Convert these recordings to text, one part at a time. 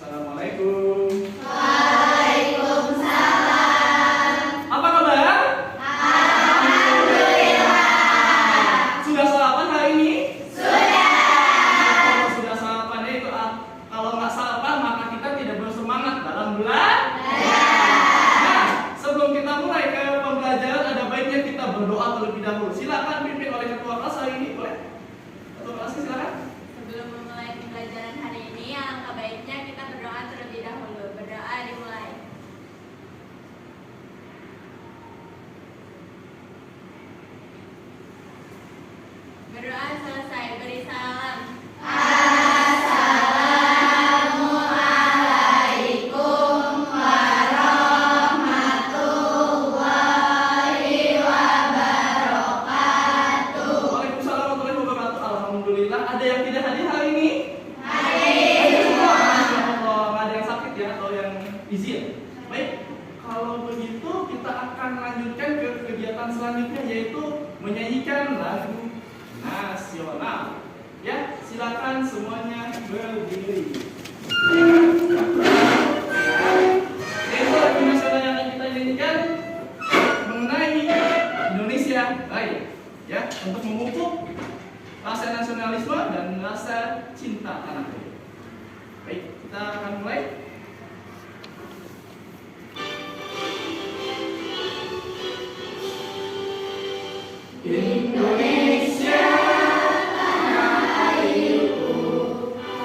Assalamualaikum. Waalaikumsalam. Apa kabar? Alhamdulillah. Sudah sarapan hari ini? Sudah. Kalau sudah sarapan itu kalau nggak sarapan maka kita tidak bersemangat dalam belajar. Nah, sebelum kita mulai ke pembelajaran ada baiknya kita berdoa terlebih dahulu. Silakan pimpin oleh ketua kelas hari ini, boleh? Ketua kelasnya silakan. Sebelum memulai pembelajaran hari ini, alangkah baiknya kita berdoa terlebih dahulu. Berdoa dimulai. Berdoa selesai, beri salam. Assalamualaikum warahmatullahi wabarakatuh. Waalaikumsalam warahmatullahi wabarakatuh. Alhamdulillah. Ada yang tidak hadir hari ini? Hadir. Masya Allah. Nggak ada yang sakit ya atau yang izin. Baik. Kalau begitu kita akan lanjutkan ke kegiatan selanjutnya yaitu menyanyikan lagu nasional. Ya, silakan semuanya berdiri. Yaitu lagu nasional yang akan kita nyanyikan mengenai Indonesia Raya. Ya, untuk memupuk rasa nasionalisme dan rasa cinta tanah air. Baik, kita akan mulai. Indonesia tanah airku,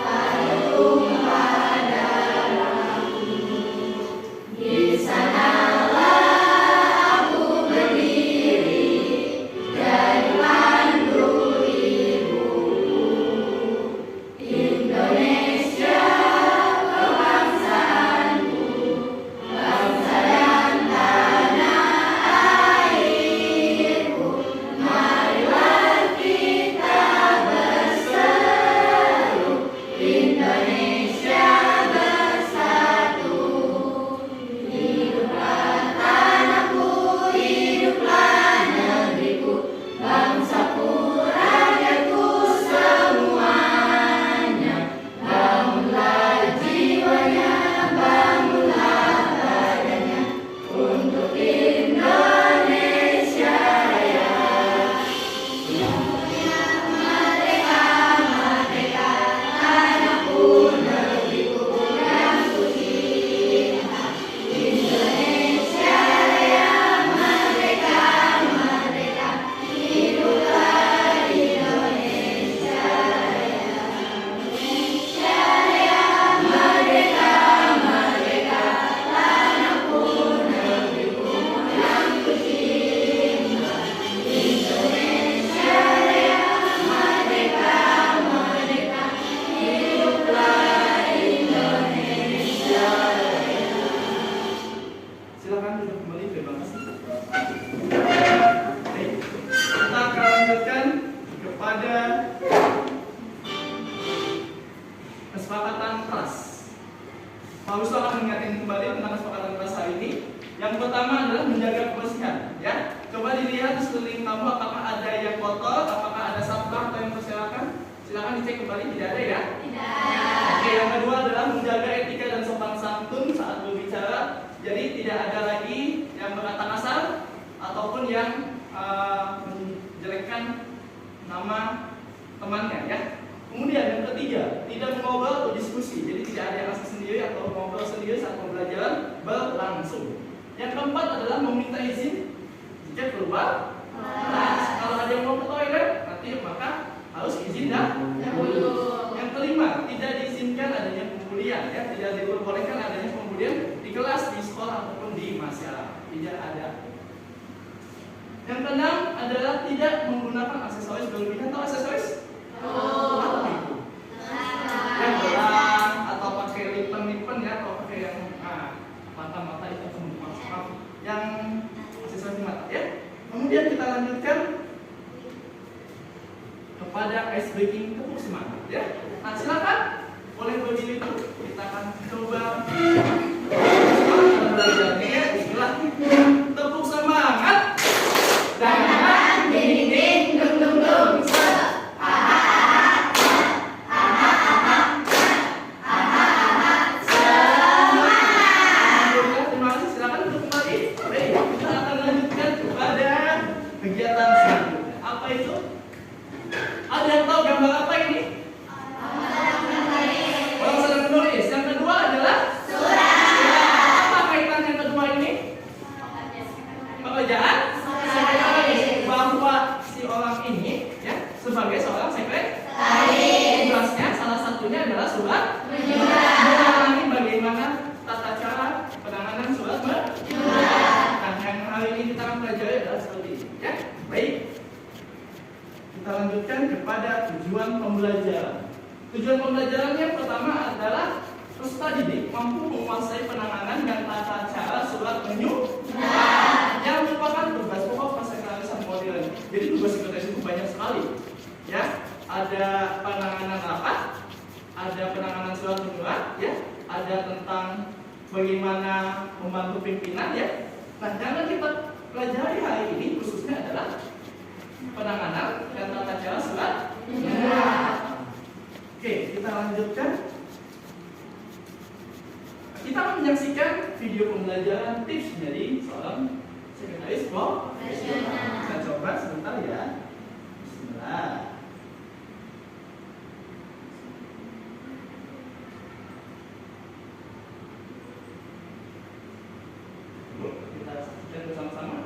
bertumpah darahku. Di sanalah aku berdiri dari pandu ibuku. Indonesia kebangsaanku, bangsa dan tanah airku. Marilah kita berseru, Indonesia bersatu. Hiduplah tanahku, hiduplah negeriku, bangsaku, rakyatku semuanya. Bangunlah jiwanya, bangunlah badannya untuk Indonesia Raya. Merdeka, merdeka, tanahku, negeriku yang kucinta. Indonesia Raya, merdeka, merdeka, hiduplah Indonesia Raya. Indonesia Raya, merdeka, merdeka, tanahku, negeriku yang kucinta. Indonesia Raya, merdeka, merdeka, hiduplah Indonesia Raya. Silakan duduk kembali, terima kasih. Baik, kita akan lanjutkan kepada kesepakatan kelas. Pak Wisnu akan mengingatkan kembali tentang kesepakatan kelas hari ini. Yang pertama adalah menjaga kebersihan. Ya, coba dilihat di sekeliling kamu apakah ada yang kotor, apakah ada sampah atau yang berserakan. Silakan dicek kembali, tidak ada ya? Tidak. Oke, yang kedua adalah menjaga etika dan sopan santun saat berbicara. Jadi tidak ada lagi yang berkata kasar ataupun yang menjelekkan nama temannya ya. Kemudian yang ketiga, tidak mengobrol atau diskusi. Jadi tidak ada yang asal sendiri atau ngobrol sendiri saat pembelajaran berlangsung. Yang keempat adalah meminta izin jika keluar kelas. Kalau ada yang mau ke toilet, nanti maka harus izin dahulu. Yang kelima, tidak diizinkan adanya pembulian ya, tidak diperbolehkan adanya pembulian di kelas, di sekolah ataupun di masyarakat. Tidak ada. Yang keenam adalah tidak menggunakan aksesoris berlebihan. Atau aksesoris? Apa itu? Yang gelang atau pakai lipen ya, atau pakai yang mata-mata itu maaf, yang aksesoris di mata ya. Kemudian kita lanjutkan kepada ice breaking, tepuk semangat ya. Nah, silakan boleh berdiri dulu. Kita akan coba belajarnya ya. Bismillah. Tepuk semangat. Dan ding ding dung dung dung. kepada tujuan pembelajaran. Tujuan pembelajaran yang pertama adalah peserta didik mampu menguasai penanganan dan tata cara surat menyurat yang merupakan tugas pokok persekretarisaan modern. Jadi tugas sekretaris itu banyak sekali, ya. Ada penanganan rapat, ada penanganan surat menyurat, ya. Ada tentang bagaimana membantu pimpinan, ya. Nah, yang kita pelajari hari ini khususnya adalah penanganan dan tata cara surat menyurat. Oke, kita lanjutkan. Kita akan menyaksikan video pembelajaran tips dari seorang sekretaris profesional. Kita coba sebentar ya. Bismillah. Yuk, kita saksikan bersama-sama.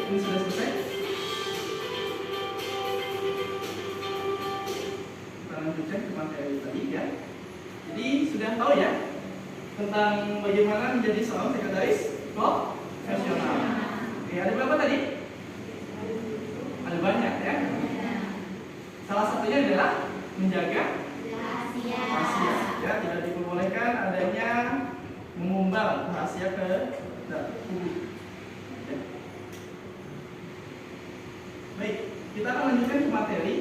Ini sudah selesai. Kita lanjutkan ke materi tadi ya. Jadi sudah tahu ya tentang bagaimana menjadi seorang sekretaris profesional. Oke, ada berapa tadi? Ada banyak ya. Salah satunya adalah menjaga rahasia. Ya, tidak diperbolehkan adanya mengumbar rahasia ke publik. Baik, kita akan lanjutkan ke materi.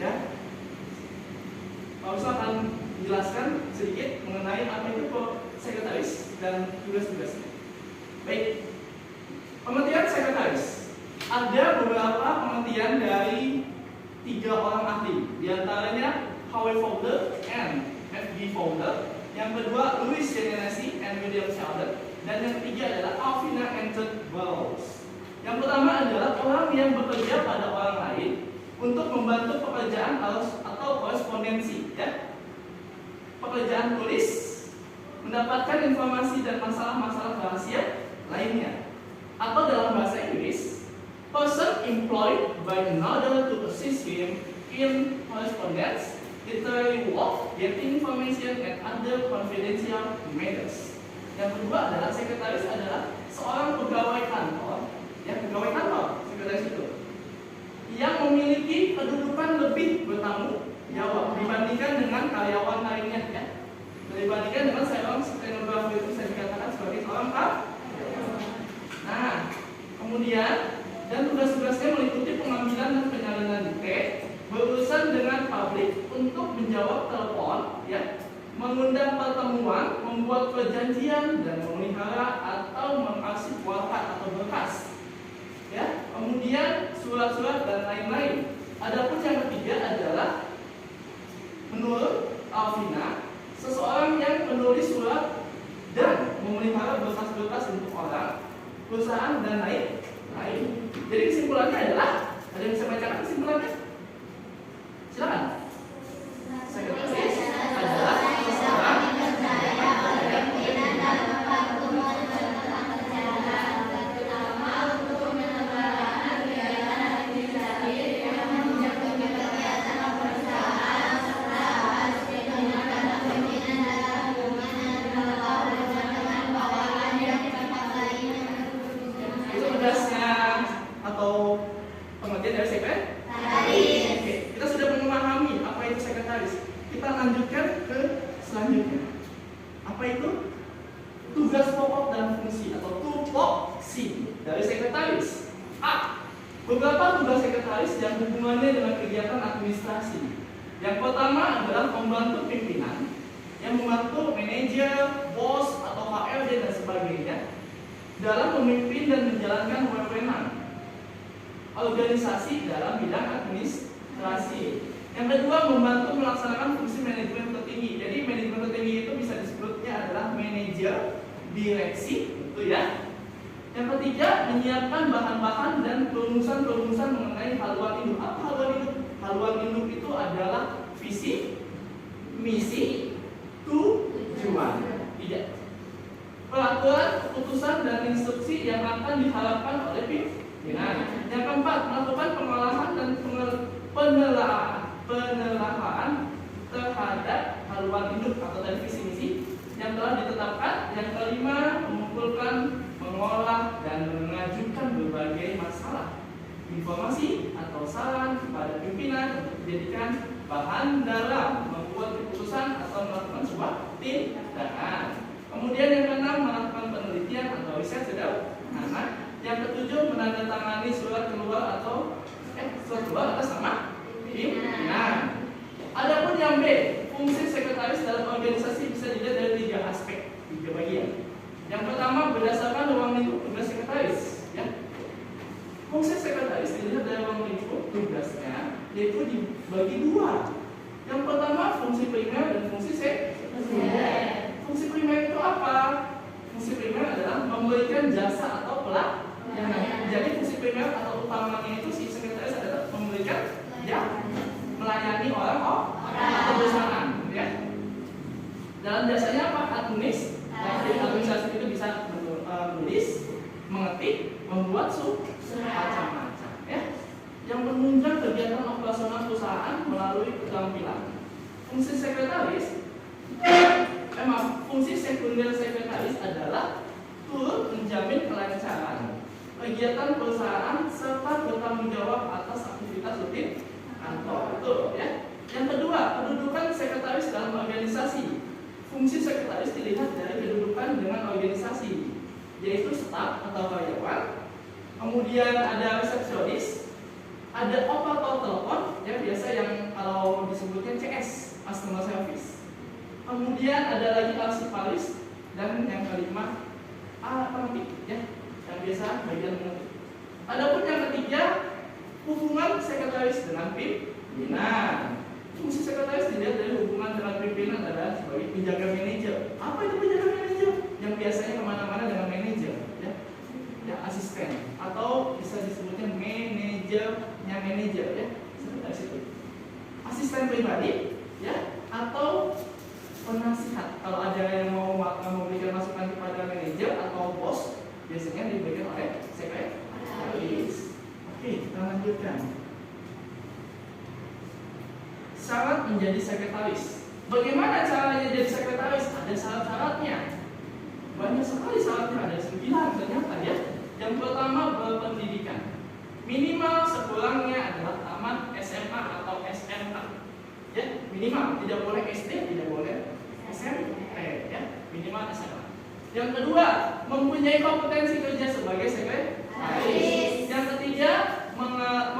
Ya, Pak Ustaz akan menjelaskan sedikit mengenai apa itu sekretaris dan tugas-tugasnya. Baik, pengertian sekretaris. Ada beberapa pengertian dari 3 orang ahli. Di antaranya Howard Fowler and F.G. Fowler. Yang kedua Louis Generasi and William Sheldon. Dan yang ketiga adalah Alvina and Ted Burroughs. Yang pertama adalah orang yang bekerja pada orang lain untuk membantu pekerjaan atau korespondensi, ya. Pekerjaan tulis, mendapatkan informasi dan masalah-masalah rahasia lainnya. Atau dalam bahasa Inggris, person employed by another to assist him in correspondence, literary work, getting information, and other confidential matters. Yang kedua adalah sekretaris adalah seorang pegawai kantor, ya, pegawai kantor, sekretaris itu, yang memiliki kedudukan lebih bertanggung jawab dibandingkan dengan karyawan lainnya, ya. Dibandingkan dengan seorang stenografer itu bisa dikatakan sebagai seorang karyawan. Nah, kemudian dan tugas-tugasnya meliputi pengambilan dan penyalinan dikte, berurusan dengan publik untuk menjawab telepon, ya, mengundang pertemuan, membuat perjanjian, dan memelihara atau mengarsip warta atau berkas, ya. Kemudian surat-surat dan lain-lain. Adapun yang ketiga adalah menurut Alvina, seseorang yang menulis surat dan memelihara berkas-berkas untuk orang, perusahaan, dan lain-lain. Jadi kesimpulannya adalah, ada yang bisa bacakan kesimpulannya? Silakan. Sekretaris adalah seseorang atau pengertian dari sekretaris. Oke, kita sudah memahami apa itu sekretaris. Kita lanjutkan ke selanjutnya. Apa itu? Tugas pokok dan fungsi atau tupoksi dari sekretaris. A. Beberapa tugas sekretaris yang hubungannya dengan kegiatan administrasi. Yang pertama adalah membantu pimpinan, yang membantu manajer, bos atau HRD dan sebagainya dalam memimpin dan menjalankan wewenang organisasi dalam bidang administrasi. Yang kedua, membantu melaksanakan fungsi manajemen tertinggi. Jadi manajemen tertinggi itu bisa disebutnya adalah manajer, direksi, gitu ya. Yang ketiga, menyiapkan bahan-bahan dan perumusan-perumusan mengenai haluan induk. Apa haluan induk? Haluan induk itu adalah visi, misi, tujuan. Tidak. Peraturan, keputusan, dan instruksi yang akan diharapkan oleh pimpinan. Yang keempat, melakukan pengolahan dan penelaahan terhadap haluan induk atau dari visi misi yang telah ditetapkan. Yang kelima, mengumpulkan, mengolah, dan mengajukan berbagai masalah, informasi atau saran kepada pimpinan untuk dijadikan bahan dalam membuat keputusan atau melakukan sebuah tindakan. Kemudian yang keenam, melakukan penelitian atau riset sederhana. Yang ketujuh, menandatangani surat keluar atas nama pimpinan. Adapun yang B, fungsi sekretaris dalam organisasi bisa dilihat dari 3 aspek, 3 bagian. Yang pertama, berdasarkan ruang lingkup tugas sekretaris, ya. Fungsi sekretaris dilihat dari ruang lingkup tugasnya, yaitu dibagi 2. Yang pertama, fungsi primer dan fungsi sekunder. Fungsi primer itu apa? Fungsi primer adalah memberikan jasa atau pelayanan. Jadi fungsi primer atau utamanya itu si sekretaris adalah memberikan, ya, melayani orang atau perusahaan, ya. Dalam jasanya apa? Administrasi itu bisa menulis, mengetik, membuat macam-macam, ya, yang menunjang kegiatan operasional perusahaan melalui keterampilan. Fungsi sekunder sekretaris adalah turut menjamin kelancaran kegiatan perusahaan serta bertanggung jawab atas aktivitas rutin kantor. Betul, ya. Yang kedua, kedudukan sekretaris dalam organisasi. Fungsi sekretaris dilihat dari kedudukan dengan organisasi, yaitu staf atau karyawan. Kemudian ada resepsionis, ada operator telepon, ya, biasa yang kalau disebutnya CS, customer service. Kemudian ada lagi arsipalis, dan yang kelima pengetik, ya, yang biasa bagian mengetik. Adapun yang ketiga, hubungan sekretaris dengan pimpinan. Fungsi sekretaris dilihat dari hubungan dengan pimpinan adalah sebagai penjaga manajer. Apa itu penjaga manajer? Yang biasanya kemana-mana dengan manajer, ya, ya, asisten, atau bisa disebutnya manajernya manajer, ya, pribadi, ya, atau penasihat. Kalau ada yang mau memberikan masukan kepada manajer atau bos, biasanya diberikan oleh sekretaris. Oke, kita lanjutkan. Syarat menjadi sekretaris. Bagaimana caranya jadi sekretaris? Ada syarat-syaratnya. Banyak sekali syaratnya, ada 9 ternyata ya. Yang pertama, berpendidikan. Minimal sekurangnya adalah tamat SMA atau SMK. Ya, minimal, tidak boleh SD, tidak boleh SMP, ya, minimal SMA. Yang kedua, mempunyai kompetensi kerja sebagai sekretaris. Yang ketiga,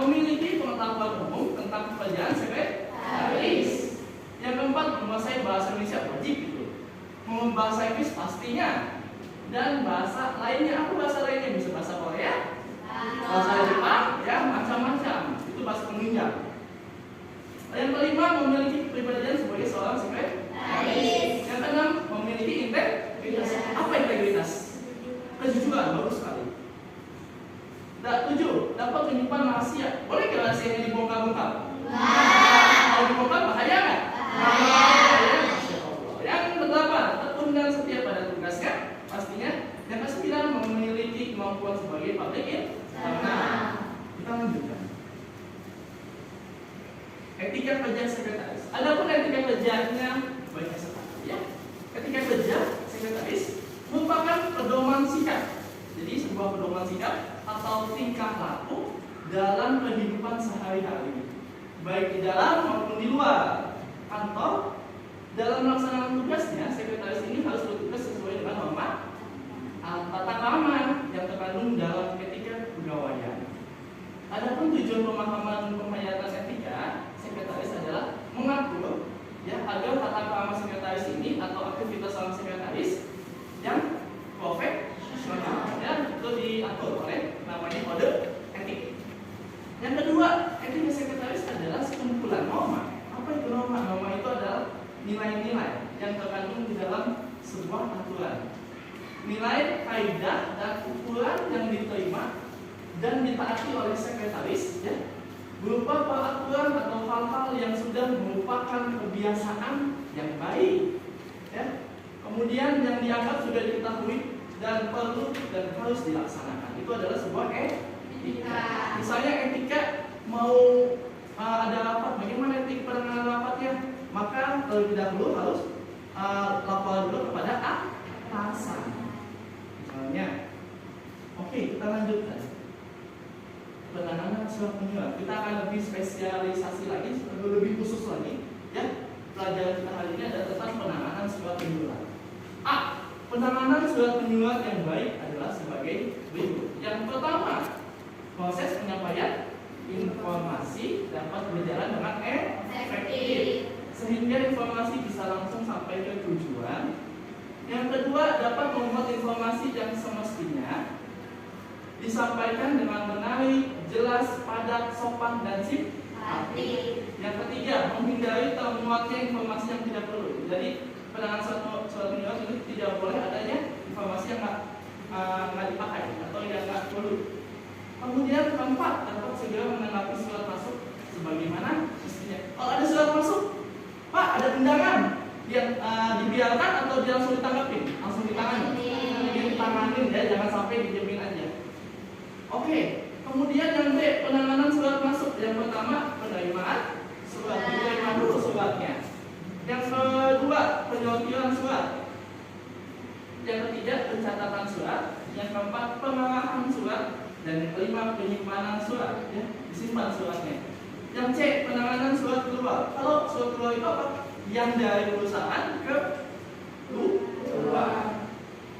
memiliki pengetahuan umum tentang pekerjaan sekretaris. Yang keempat, menguasai bahasa Indonesia, wajib itu. Bahasa Inggris pastinya. Dan bahasa lainnya, apa bahasa lainnya? Bisa bahasa Korea, bahasa Jepang, ya, macam-macam. Itu bahasa penunjang. Yang kelima, memiliki kepribadian sebagai seorang sekretaris. Yang keenam, memiliki integritas. Apa integritas? Kejujuran, bagus sekali. Dan 7, dapat menyimpan rahasia. Boleh nggak rahasianya dibongkar-bongkar? Kalau dibongkar bahaya nggak? Bahaya. Masya Allah. Yang ke-8, tekun dan setia pada tugasnya, pastinya. Yang ke-9, memiliki kemampuan sebagai public internal. Kita lanjutkan. Etika kerja sekretaris. Adapun etika kerjanya banyak sekali, ya. Etika kerja sekretaris merupakan pedoman sikap. Jadi sebuah pedoman sikap atau tingkah laku dalam kehidupan sehari-hari, baik di dalam maupun di luar kantor. Dalam melaksanakan tugasnya, sekretaris ini harus bertugas sesuai dengan norma tata krama yang terkandung dalam etika kepegawaian. Adapun tujuan pemahaman penghayatan etika sekretaris adalah mengatur, ya, agar tata krama sekretaris ini atau aktivitas seorang sekretaris yang profesional, ya, itu diatur oleh namanya kode etik. Yang kedua, etika sekretaris adalah sekumpulan norma. Apa itu norma? Norma itu adalah nilai-nilai yang terkandung di dalam sebuah aturan. Nilai, kaidah, dan ukuran yang diterima dan ditaati oleh sekretaris, ya, berupa peraturan atau hal-hal yang sudah merupakan kebiasaan yang baik, ya. Kemudian yang dianggap sudah diketahui dan perlu dan harus dilaksanakan. Itu adalah sebuah etika. Misalnya etika mau ada rapat, bagaimana etika penanganan rapatnya? Maka terlebih dahulu harus lapor dulu kepada atasan. Misalnya, oke, kita lanjutkan. Penanganan surat menyurat. Kita akan lebih spesialisasi lagi, lebih khusus lagi, ya. Pelajaran kita hari ini ada tentang penanganan surat menyurat. Penanganan surat menyurat yang baik adalah sebagai berikut. Yang pertama, proses penyampaian informasi dapat berjalan dengan efektif, sehingga informasi bisa langsung sampai ke tujuan. Yang kedua, dapat membuat informasi yang semestinya disampaikan dengan menarik, jelas, padat, sopan, dan simpatik. Yang ketiga, menghindari termuatnya informasi yang tidak perlu. Jadi penanganan surat menyurat ini tidak boleh adanya informasi yang nggak dipakai atau yang nggak perlu. Kemudian keempat, dapat segera menanggapi surat masuk sebagaimana mestinya. Kalau ada surat masuk, Pak, ada undangan, yang dibiarkan atau dia langsung ditanggapin? Langsung ditangani. Ditanganin, ya, jangan sampai dijamin aja. Oke, kemudian yang B, penanganan surat masuk. Yang pertama, penerimaan surat, diterima dulu suratnya. Yang kedua, penyortiran surat. Yang ketiga, pencatatan surat. Yang keempat, pengarahan surat. Dan yang kelima, penyimpanan surat, ya, disimpan suratnya. Yang C, penanganan surat keluar. Kalau surat keluar itu apa? Yang dari perusahaan ke luar.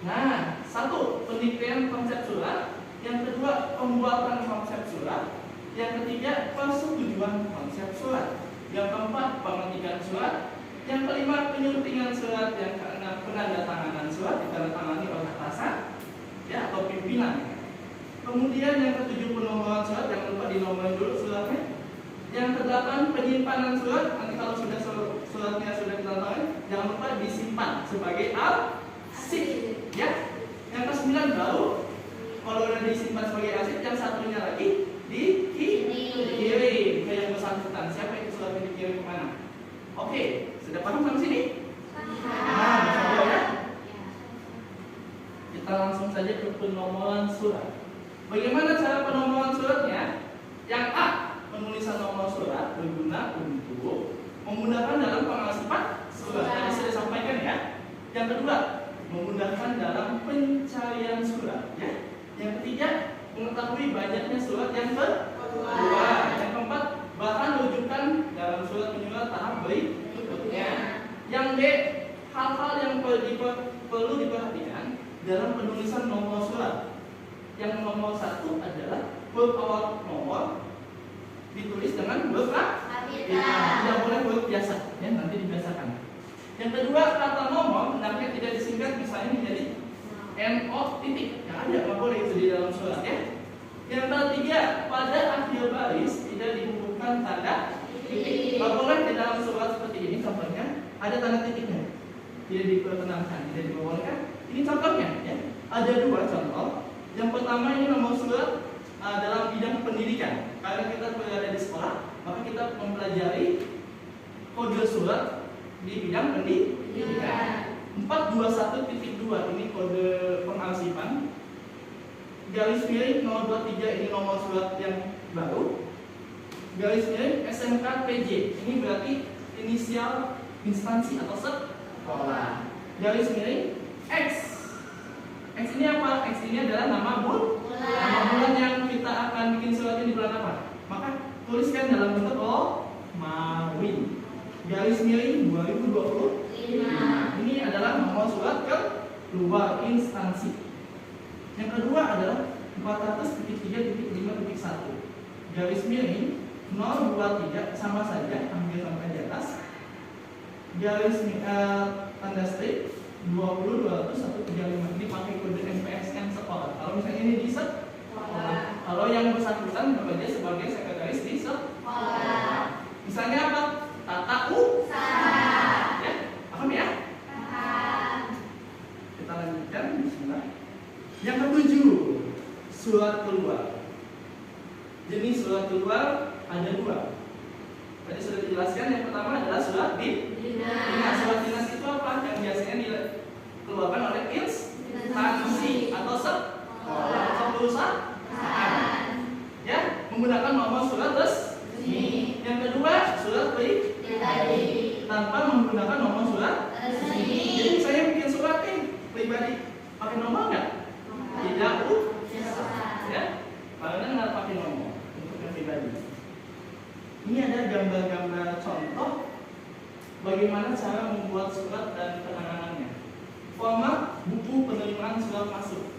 Nah, satu, pendiktean konsep surat. Yang kedua, pembuatan konsep surat. Yang ketiga, persetujuan konsep surat. Yang keempat, pengetikan surat. Yang kelima, penyuntingan surat. Yang keenam, penandatanganan surat ditandatangani oleh atasan, ya, atau pimpinan. Kemudian yang ketujuh, penomoran surat. Jangan lupa dinomorin dulu suratnya. Yang kedelapan, penyimpanan surat. Nanti kalau sudah suratnya sudah ditandatangani, jangan lupa disimpan sebagai arsip, ya. Yang ke-9, baru kalau sudah disimpan sebagai arsip, yang satunya lagi dikirim ke yang bersangkutan. Siapa itu suratnya dikirim kemana? saja ke penomoran surat. Bagaimana cara penomoran suratnya? Yang A, penulisan nomor surat berguna untuk memudahkan dalam pengarsipan surat. Tadi sudah disampaikan ya. Yang kedua, memudahkan dalam pencarian surat. Ya. Yang ketiga, mengetahui banyaknya surat yang keluar. Yang keempat, bahan rujukan dalam surat menyurat tahap berikutnya. Yang D, hal-hal yang perlu diperhatikan dalam penulisan nomor surat. Yang nomor 1 adalah huruf awal nomor ditulis dengan huruf kapital, tidak boleh huruf biasa, ya nanti dibiasakan. Yang kedua, kata nomor hendaknya tidak disingkat, misalnya menjadi NO titik, yang ada nggak boleh itu di dalam surat ya. Yang ketiga, pada akhir baris tidak dihubungkan tanda titik, nggak boleh di dalam surat seperti ini. Contohnya ada tanda titiknya, tidak diperkenankan, tidak diperbolehkan. Ini contohnya ya. Ada dua contoh. Yang pertama ini nomor surat dalam bidang pendidikan. Karena kita berada di sekolah, maka kita mempelajari kode surat di bidang pendidikan. 421.2 ini kode pengarsipan. Garis miring 023 ini nomor surat yang baru. Garis miring SMK PJ ini berarti inisial instansi atau sekolah. Garis miring X. X ini apa? X ini adalah nama bulan. Nama bulan yang kita akan bikin surat ini di bulan apa? Maka tuliskan dalam bentuk Mawin. Garis miring 2025. Ini adalah nomor surat keluar instansi. Yang kedua adalah 400.3.5.1. Garis miring 023 sama saja, ambil sampai di atas. Garis tanda strip 20.200.135 ini pakai kode MPSN sekolah. Kalau misalnya ini di sekolah, kalau yang bersangkutan bekerja sebagai sekretaris di sekolah. Misalnya apa? Tata usaha. Ya, paham ya? Paham. Kita lanjutkan. Bismillah. Yang ketujuh, surat keluar. Jenis surat keluar ada dua. Tadi sudah dijelaskan. Yang pertama adalah surat dinas. Surat dinas itu apa? Yang biasanya dikeluarkan oleh instansi atau sekolah atau perusahaan. Ya, menggunakan nomor surat resmi. Yang kedua, surat pribadi tanpa menggunakan nomor surat resmi. Jadi saya bikin surat pribadi pakai nomor nggak? Tidak ya, karena nggak pakai nomor untuk yang pribadi. Ini ada gambar-gambar contoh bagaimana cara membuat surat dan penanganannya. Format buku penerimaan surat masuk.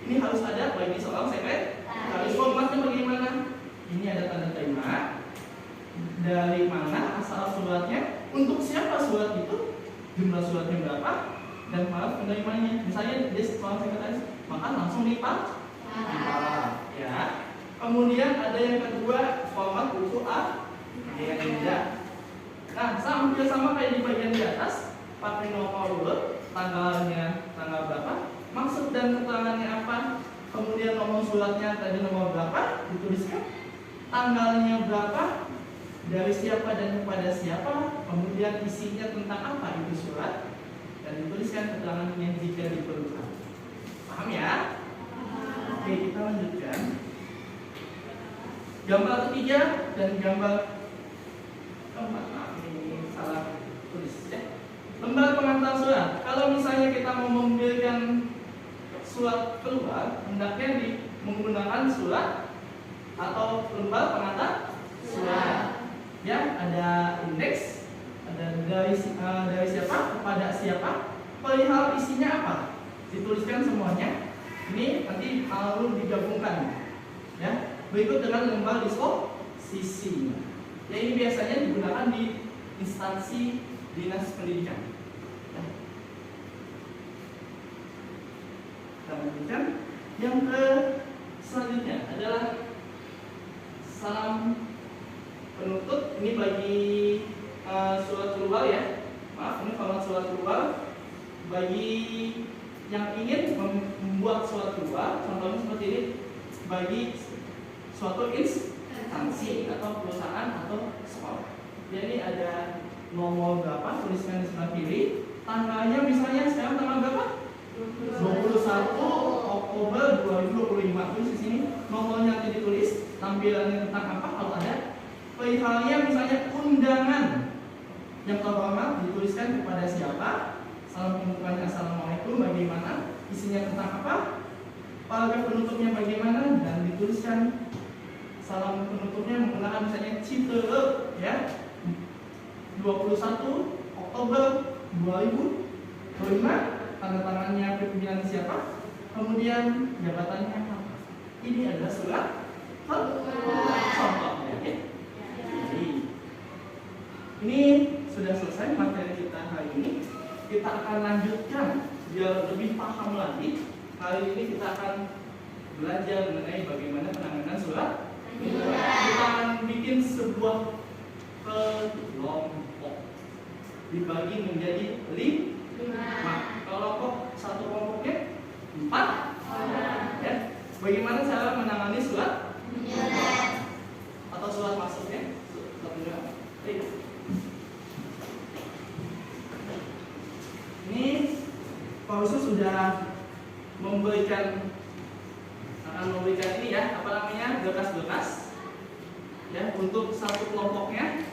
Ini harus ada bagi seorang sekretaris. Formatnya bagaimana? Ini ada tanda terima. Dari mana asal suratnya? Untuk siapa surat itu? Jumlah suratnya berapa? Dan para penerimanya. Misalnya dia seorang sekretaris, maka langsung dipakai. Ya. Kemudian ada yang kedua, format buku agenda. Nah, hampir sama kayak di bagian di atas, pakai nomor urut, tanggalnya tanggal berapa, maksud dan keterangannya apa, kemudian nomor suratnya tadi nomor berapa dituliskan, tanggalnya berapa, dari siapa dan kepada siapa, kemudian isinya tentang apa itu surat, dan dituliskan keterangannya jika diperlukan. Paham ya? Oke, kita lanjutkan. Gambar ketiga dan gambar keempat. Ini salah tulis ya. Lembar pengantar surat. Kalau misalnya kita mau memberikan surat keluar, hendaknya menggunakan surat atau lembar pengantar surat. Ya, ada indeks, ada dari siapa kepada siapa, perihal isinya apa, dituliskan semuanya. Ini nanti lalu digabungkan. Ya, berikut dengan lembar disposisi. Ya, ini biasanya digunakan di instansi dinas pendidikan. Ya. Kita lanjutkan. Yang selanjutnya adalah salam penutup. Ini bagi surat keluar ya. Maaf, ini format surat keluar. Bagi yang ingin membuat surat keluar, contohnya seperti ini, bagi suatu instansi atau perusahaan atau sekolah. Jadi ada nomor berapa, tuliskan di sebelah kiri. Tanggalnya misalnya sekarang tanggal berapa? 21 Oktober 2025. Tulis di sini nomornya nanti ditulis, tampilannya tentang apa kalau ada. Perihalnya misalnya undangan yang terhormat dituliskan kepada siapa, salam pembukaannya assalamualaikum bagaimana, isinya tentang apa, paragraf penutupnya bagaimana, dan dituliskan salam penutupnya menggunakan misalnya Citeureup ya. 21 Oktober 2025, tanda tangannya pimpinan siapa, kemudian jabatannya apa. Ini adalah surat contohnya ya. Jadi ini sudah selesai materi kita hari ini. Kita akan lanjutkan biar lebih paham lagi. Hari ini kita akan belajar mengenai bagaimana penanganan surat. Kita akan bikin sebuah kelompok dibagi menjadi 5 kelompok. Satu kelompoknya 4 ya. Bagaimana cara menangani surat atau surat masuknya? Ini Pak Usus sudah akan memberikan ini ya, apa namanya, berkas-berkas ya untuk satu kelompoknya.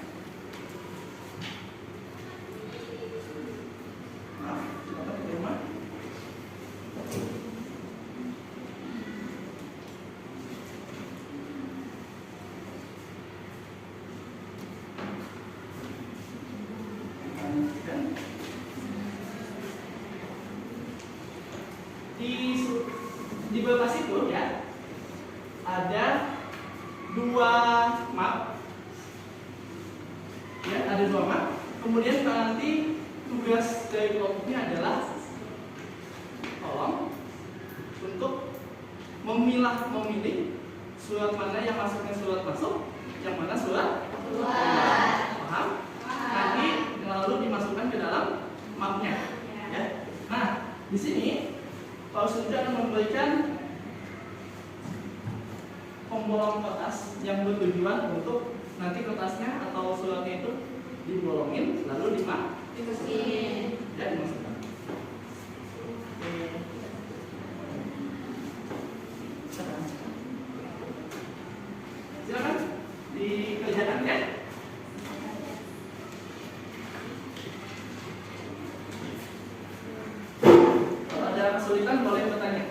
Di berkas itu ya ada 2 map ya, ada 2 map. Kemudian nanti tugas dari kelompoknya adalah tolong untuk memilih surat mana yang masuknya surat masuk, yang mana surat keluar. Paham? Nanti lalu dimasukkan ke dalam mapnya ya. Nah, di sini Pak Ustadz akan memberikan pembolong kertas yang bertujuan untuk nanti kertasnya atau suratnya itu dibolongin lalu dimasukin ya, dimasukkan. Silakan dikerjakan ya. Kalau ada kesulitan boleh bertanya.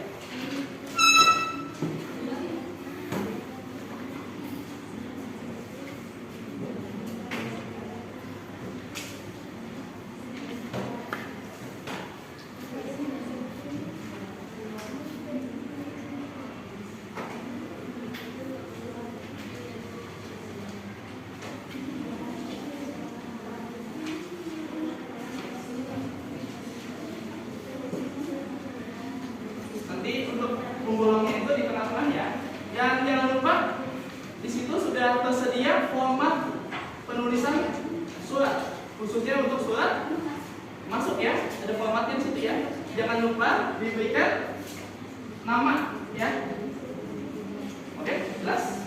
Pembolongnya itu di tengah-tengah ya. Dan jangan lupa di situ sudah tersedia format penulisan surat, khususnya untuk surat masuk ya. Ada formatnya di situ ya. Jangan lupa diberikan nama ya. Oke, jelas?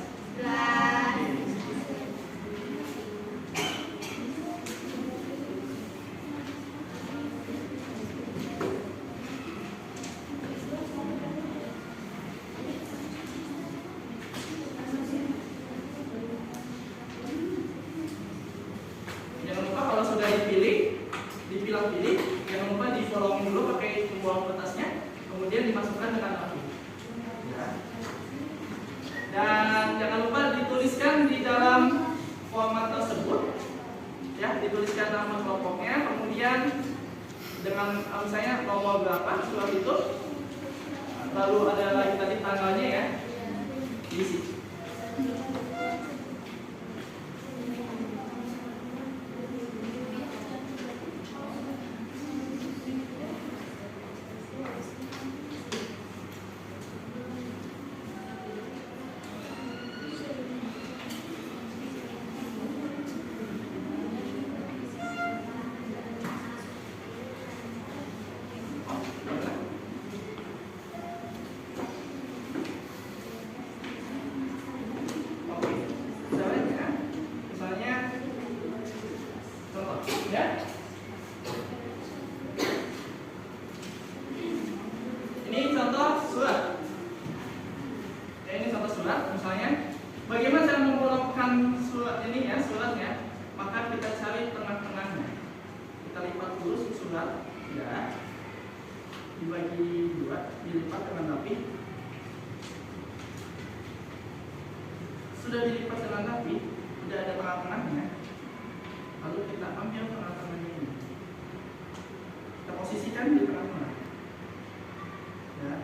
Pilih, jangan lupa di-followin dulu pakai pembuang kertasnya, kemudian dimasukkan ke kantong api. Dan jangan lupa dituliskan di dalam format tersebut, ya, dituliskan nama kelompoknya, kemudian dengan misalnya nomor berapa surat itu, lalu ada lagi tadi tanggalnya ya, diisi. ya, dibagi dua, dilipat dengan rapi. Sudah dilipat dengan rapi, sudah ada tengah-tengahnya. Lalu kita ambil tengah-tengahnya ini, kita posisikan di tengah-tengah. Ya.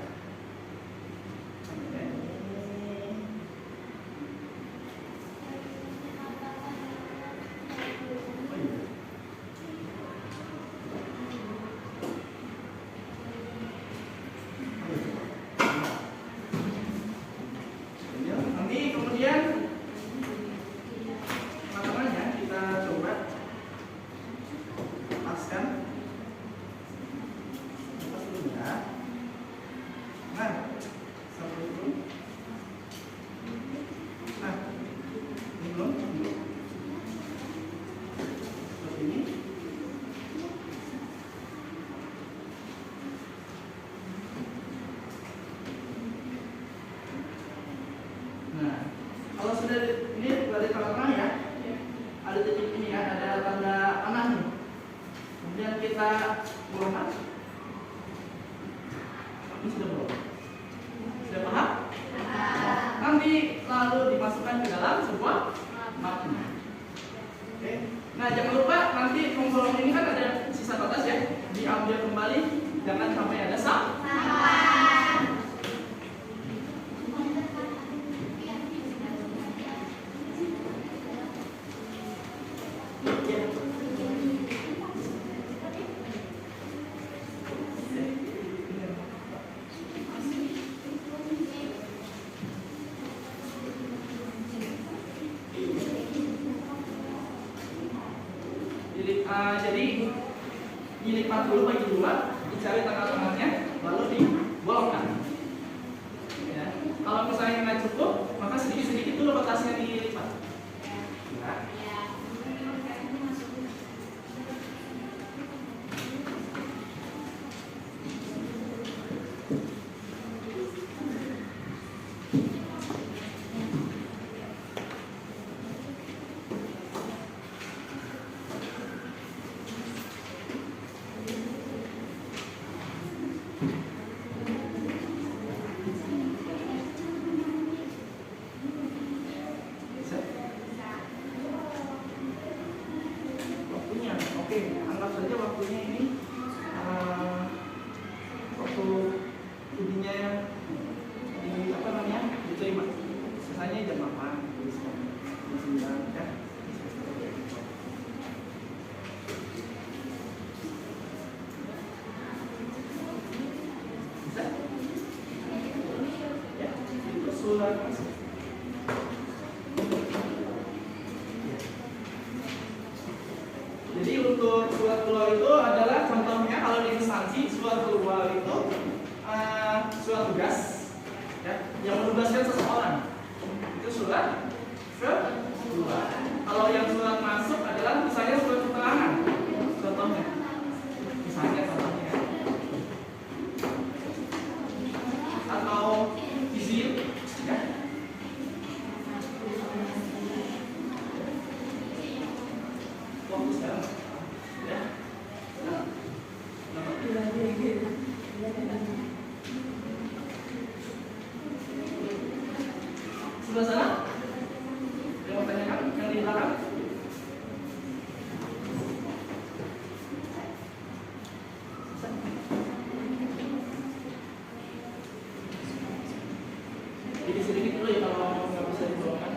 Kalau sudah ini berada di tengah-tengah ya, ada titik ini ya, ada tanda panah nih. Kemudian kita golongkan. Ini sudah belum? Sudah paham? Nanti lalu dimasukkan ke dalam sebuah mapnya. Oke. Nah jangan lupa nanti pembolong ini kan ada sisa batas ya, diambil kembali, jangan sampai ada sampah. Jadi dilipat dulu bagi dua, dicari tengah-tengahnya, lalu dibolongkan. Ya. Kalau misalnya nggak cukup, maka sedikit-sedikit dulu batasnya dilipat. Ya. Oke, anggap saja waktunya ini waktu ujinya di apa namanya diterima. Selesainya jam 8, jam 9 ya. Bisa? Ya, itu surat masuk. Jadi untuk surat keluar itu adalah contohnya kalau di instansi surat keluar itu surat tugas ya, yang menugaskan seseorang itu surat keluar. Kalau yang surat masuk adalah misalnya surat keterangan, contohnya atau izin ya. Fokus sekarang ya. Sebelah sana yang mau tanyakan, yang di belakang. Sedikit-sedikit dulu ya kalau nggak bisa dibolongkan.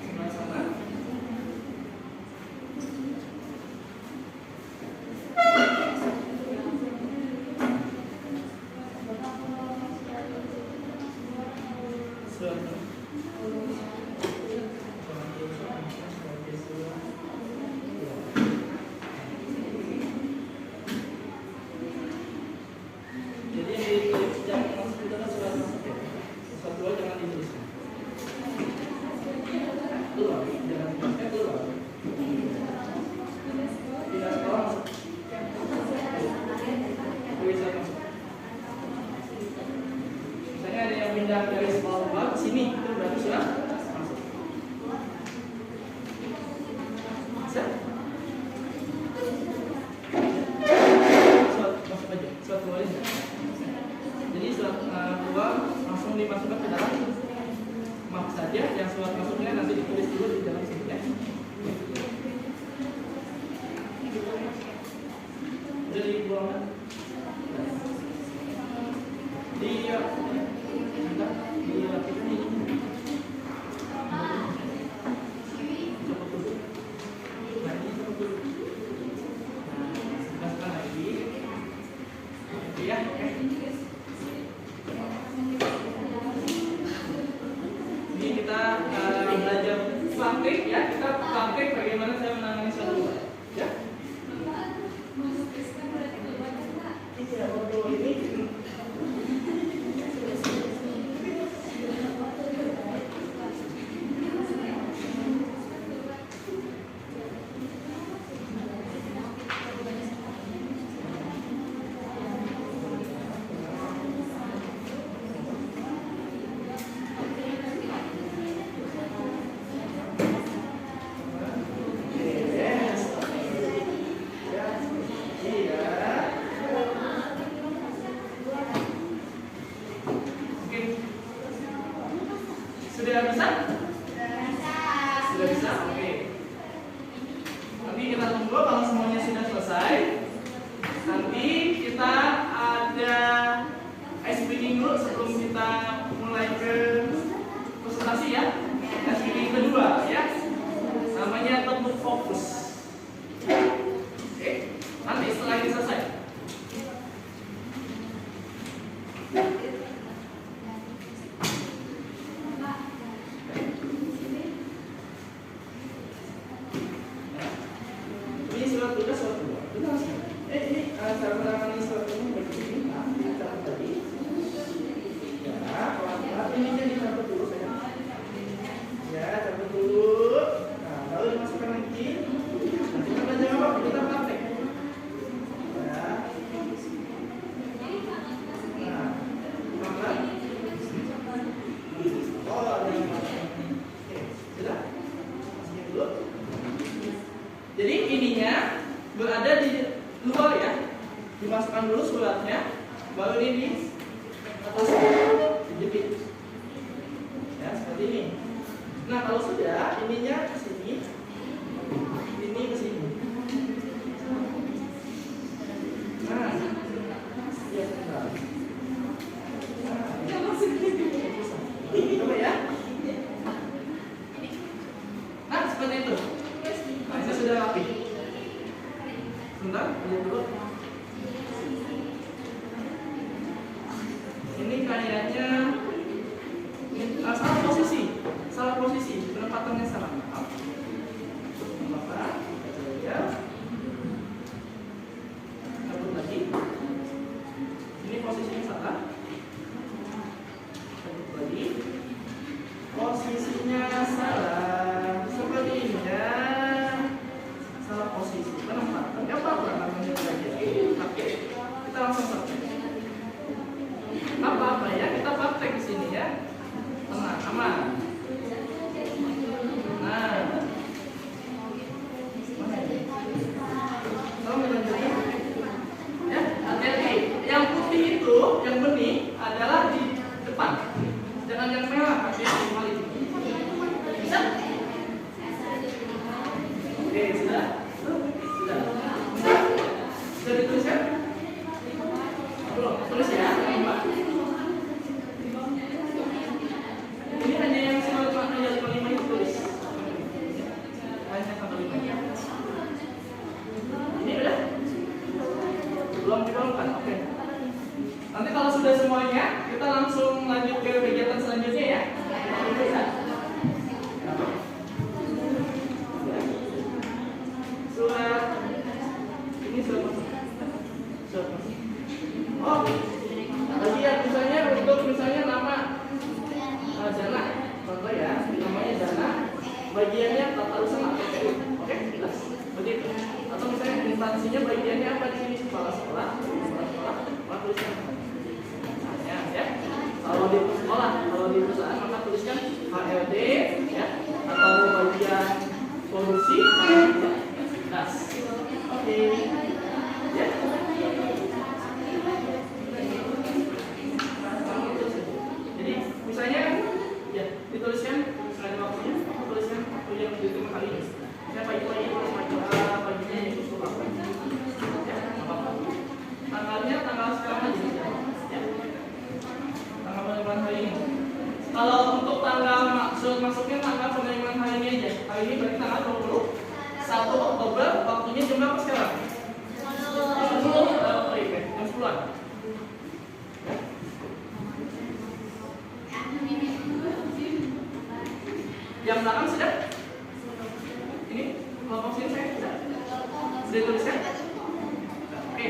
Sebelah sana. Jadi yang masuk itu kan surat masuk ya. masuknya nanti ditulis dulu di dalam sini ya. Udah dibuang kan? Dia praktik bagaimana saya menangani suatu luka, ya? Iya, waktu ini sudah bisa? Sudah bisa? Oke. Nanti kita tunggu kalau semuanya sudah selesai. Nanti kita ada ice breaking dulu sebelum kita mulai ke presentasi ya. Ice breaking kedua ya. Namanya tepuk fokus. Oke. Nanti setelah ini selesai. Jadi ininya berada di luar ya, dimasukkan dulu suratnya, baru ini di atas dijepit, ya seperti ini. Nah kalau sudah ininya ke sini, ini ke sini. Nah, ya sebentar. Coba ya. Nah seperti itu. Nah, ini sudah rapi. Sebentar, lihat dulu. Ini kayaknya salah posisi, penempatannya salah. Maaf. Bapak, kita lihat. Cabut lagi. Ini posisinya salah. Cabut lagi. Posisinya salah. Seperti ini ya. Salah posisi, penempatan. Ya apa namanya saja. Oke, kita langsung praktek. Apa ya? Kita praktek di sini ya. Tenang, aman. Nah, kalau melanjutkan, ya hati-hati. Yang putih itu, yang bening adalah di depan. Jangan yang merah, hati-hati balik. Bisa? Oke, sudah. Sudah ditulis ya? Belum, tulis ya. Ini hanya yang sampai 55 itu tulis. Hanya sampai 55. Ini udah? Belum dibalukan, oke. Nanti kalau sudah semuanya, kita langsung lanjut ke kegiatan selanjutnya ya. Surat ini surat oh, lagi ya misalnya untuk nama Jana, contoh ya, namanya Jana, bagiannya tata usaha TPU, oke, jelas, begitu. Atau misalnya instansinya bagiannya apa di sini, kepala sekolah, maka tuliskan namanya, ya. Kalau di sekolah, kalau di perusahaan maka tuliskan HR Waktunya jam berapa sekarang? 10. Jam 10-an. Yang belakang sudah? Ini kelompok sini saya sudah? Sudah dituliskan? Oke.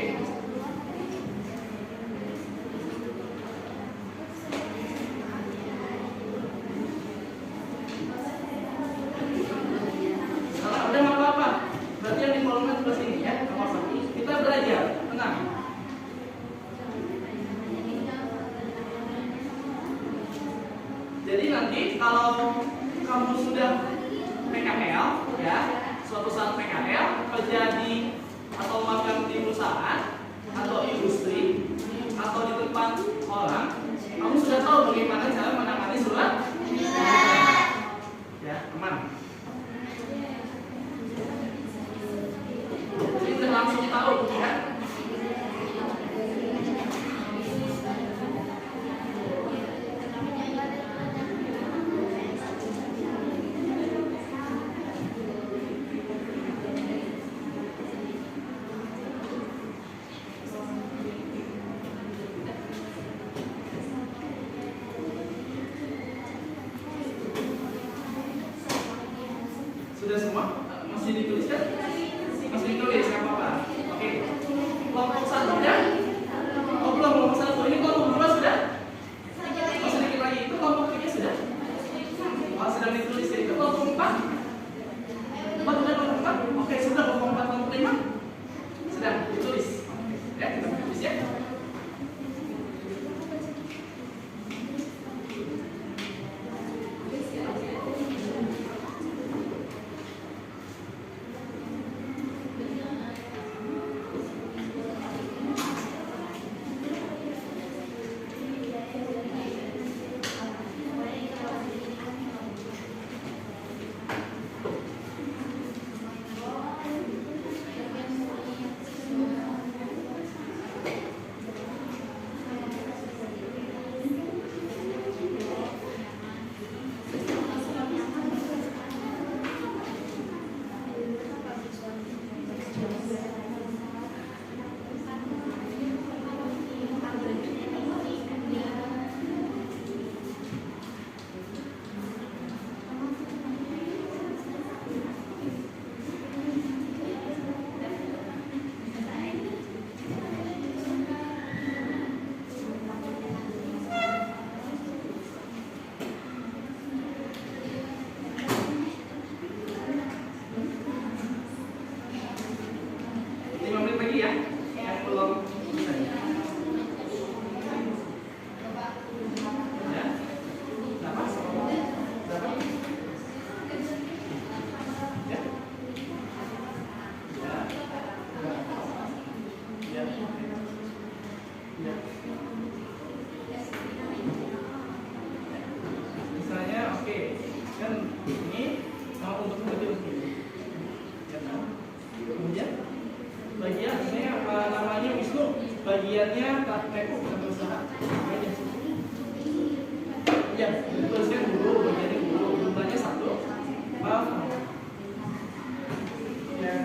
Kalau udah nggak apa-apa. Berarti yang di volume sebelah sini ya, nggak apa-apa. Kita belajar, tenang. Jadi nanti kalau kamu sudah PKL ya, suatu saat PKL kerja di atau magang di perusahaan atau industri atau di tempat orang, kamu sudah tahu bagaimana cara menangani surat ya, aman. Jadi sudah langsung tahu ya. Sudah semua? Masih dituliskan? Masih ditulis, nggak apa-apa. Oke. Kelompok 1 ya? Oh belum, kelompok 1. Ini kelompok 2 sudah? Oh sedikit lagi. Itu kelompok 3 sudah? Oh sedang ditulis ya. Itu kelompok 4? 4 sudah kelompok 4? Oke, sudah kelompok 4, kelompok 5? Sedang ditulis. Ya, kita tulis ya. bagiannya praktek usaha. Ya, tuliskan dulu bagiannya dulu. Jumlahnya 1. Maaf. Ya.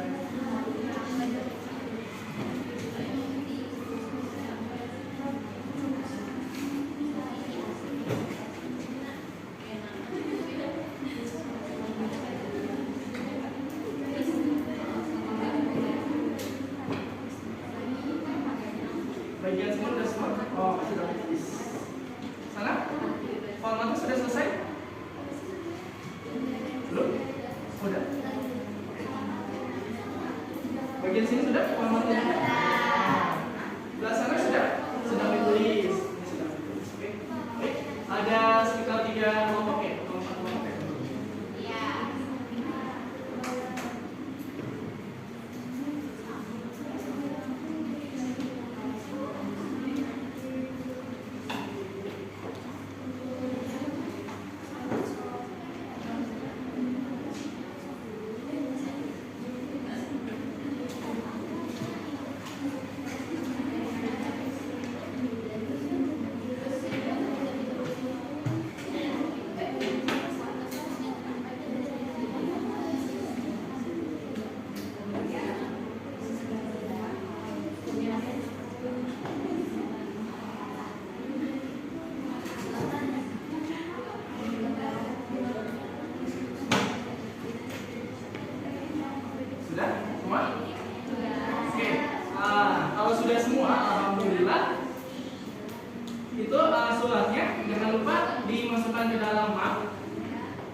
Bagian semua sudah semua? Oh, sudah habis. Sana? Formatnya sudah selesai? Belum? Sudah? Bagian sini sudah? Formatnya sudah? Belah sana sudah? Sedang ditulis. Ini sedang ditulis. Oke. Baik. Ada sekitar 3 kelompok ya? Atau 4 kelompok ya? Iya.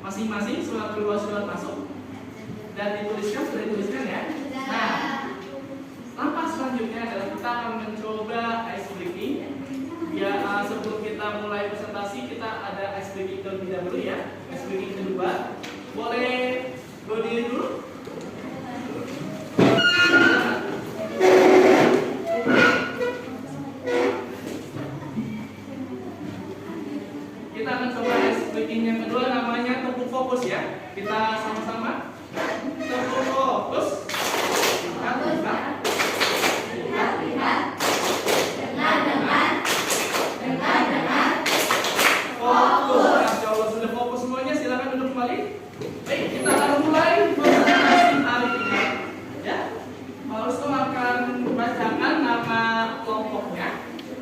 masing-masing surat keluar surat masuk dan dituliskan, sudah dituliskan ya. Nah, langkah selanjutnya adalah kita akan mencoba ice breaking. Ya, sebelum kita mulai presentasi kita ada ice breaking terlebih dahulu ya. Ice breaking kedua, boleh berdiri dulu. Kita akan coba ice breaking yang kedua, namanya tepuk fokus ya. Kita sama-sama tepuk fokus.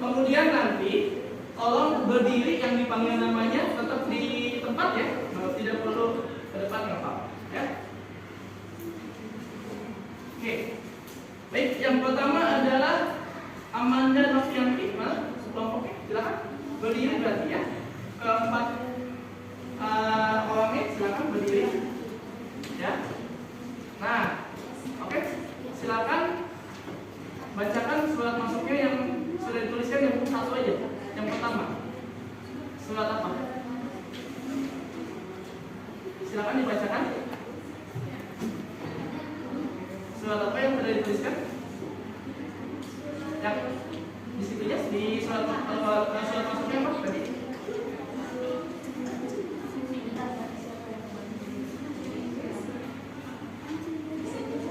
Kemudian nanti tolong berdiri, yang dipanggil namanya tetap di tempat ya, tidak perlu ke depan nggak apa-apa ya. Oke, baik, yang pertama adalah Amanda Novianti, mana kelompoknya? Silakan berdiri berarti ya. Keempat orangnya silakan berdiri ya. Nah, oke, silakan bacakan surat masuknya yang sudah dituliskan, yang satu aja. Yang pertama, surat apa? Silakan dibacakan. Surat apa yang sudah dituliskan? Yang di situ ya, di surat masuknya apa tadi?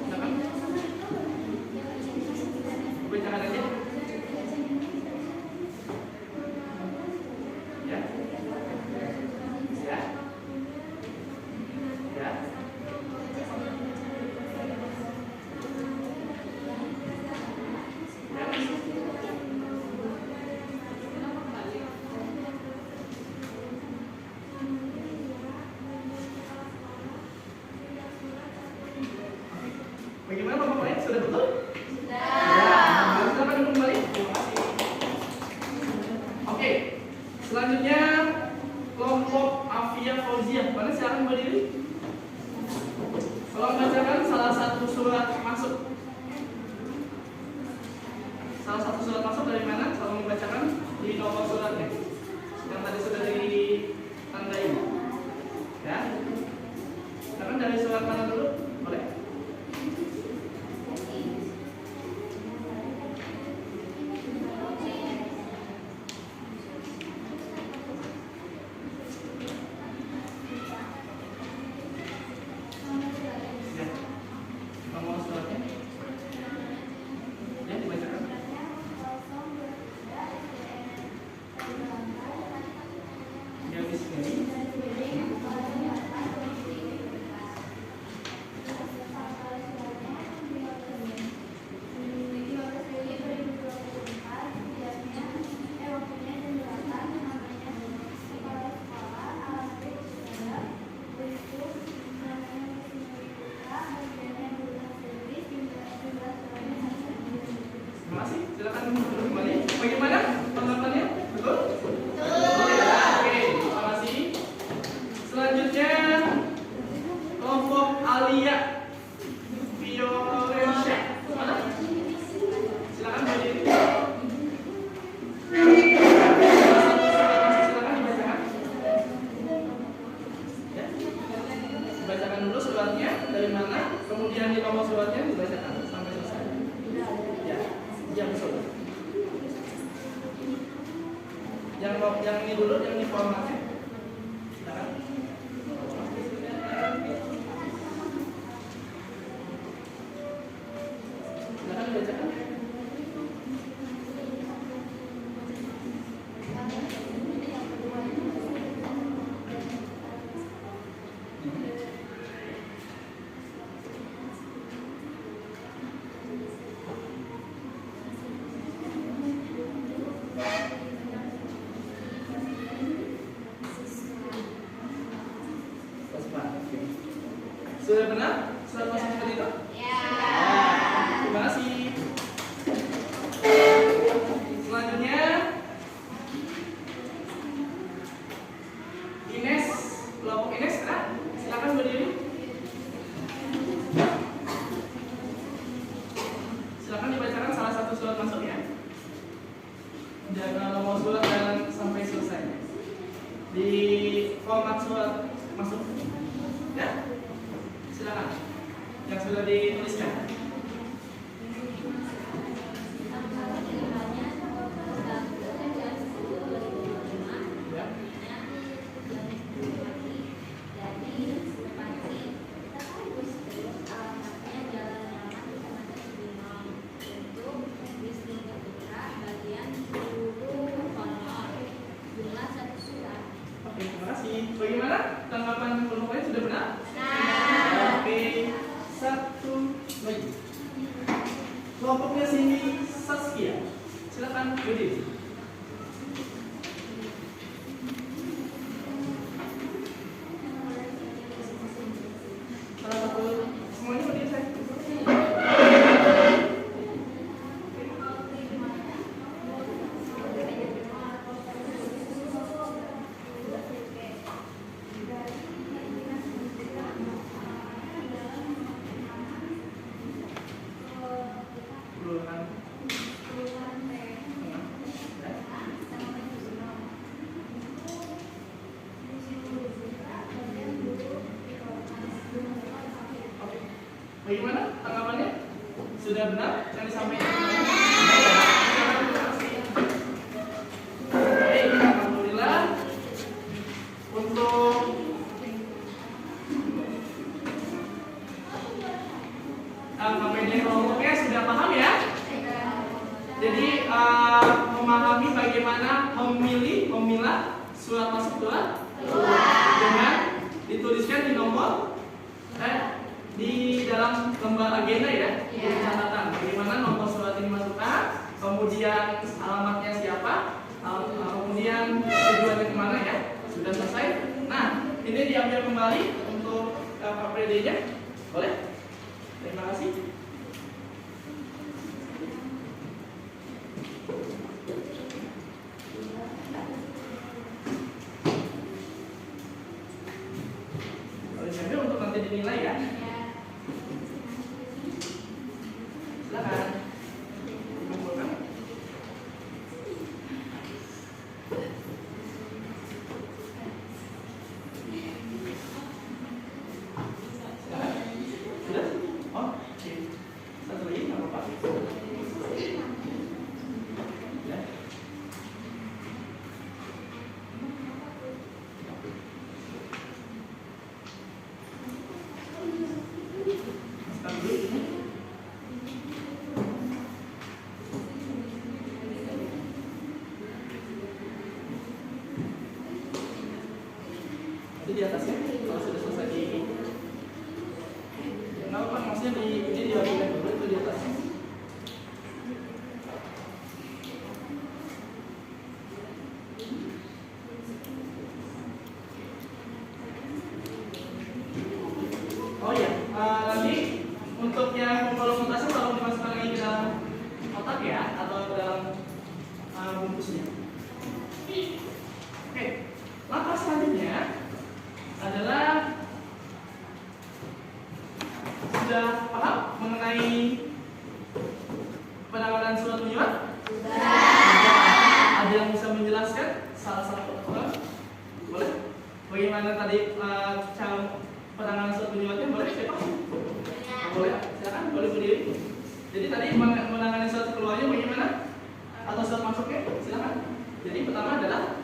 Silakan. Bacakan aja. Bagaimana Bapak Baik? Sudah betul? Sudah. Ya, silakan duduk kembali. Terima kasih. Oke, selanjutnya kelompok Afia Fauzia. Mana silakan berdiri? Tolong bacakan salah satu surat masuk. Salah satu surat masuk dari mana? Tolong dibacakan di nomor suratnya yang tadi sudah ditandai. Ya. Sekarang dari surat mana dulu? Boleh? Silakan duduk kembali. Bagaimana tanggapannya? Betul? Betul. Oke, terima kasih. Selanjutnya kelompok Alia Violencia. Mana? Silakan berdiri. Silakan dibacakan. Ya. Dibacakan dulu suratnya dari mana, kemudian di nomor suratnya dibacakan sampai selesai. Ya. Yang betul. Yang ini dulu, yang di formatnya. Silakan. Silakan dibacakan. Sudah benar? Sudah masuk seperti itu? Ya. Terima kasih. Selanjutnya Ines, kelompok Ines, surat masuk ya. Jangan nomor surat dan sampai selesai. Di format surat masuk ya. Silakan. Yang sudah dituliskan. Bagaimana tanggapan kelompoknya, sudah benar? Oke, satu lagi. Kelompoknya Cindy Saskia, silakan berdiri. Salah satu, semuanya berdiri saya. Bagaimana tanggapannya? Sudah benar yang disampaikan? Baik, alhamdulillah. Untuk KPD kelompoknya sudah paham ya? Jadi memahami bagaimana memilah surat masuk surat dengan dituliskan di nomor di dalam lembar agenda ya, di catatan bagaimana nomor surat ini masukkan, kemudian alamatnya siapa, kemudian tujuannya kemana ya, sudah selesai. Nah, ini diambil kembali untuk KPD-nya, boleh? Terima kasih. Boleh sambil untuk nanti dinilai ya. Silakan. Dikumpulkan. Silakan. Sudah? Oh, oke. Satu lagi, nggak apa-apa. Ya. Masukkan dulu ini. Itu di atasnya, kalau sudah selesai di kenapa Pak? Maksudnya di ini dibagikan dulu, itu di atasnya. Oh iya, nanti untuk yang volumetase tolong dimasukkan lagi ke dalam kotak ya, atau ke dalam bungkusnya. Oke, langkah selanjutnya adalah sudah paham mengenai penanganan surat menyurat? Sudah. Ada yang bisa menjelaskan salah satu orang? Boleh? Bagaimana tadi cara penanganan surat menyuratnya? Boleh? Siapa? Boleh? Silakan, boleh berdiri. Jadi tadi menangani surat keluarnya bagaimana? Atau surat masuknya? Silakan. Jadi pertama adalah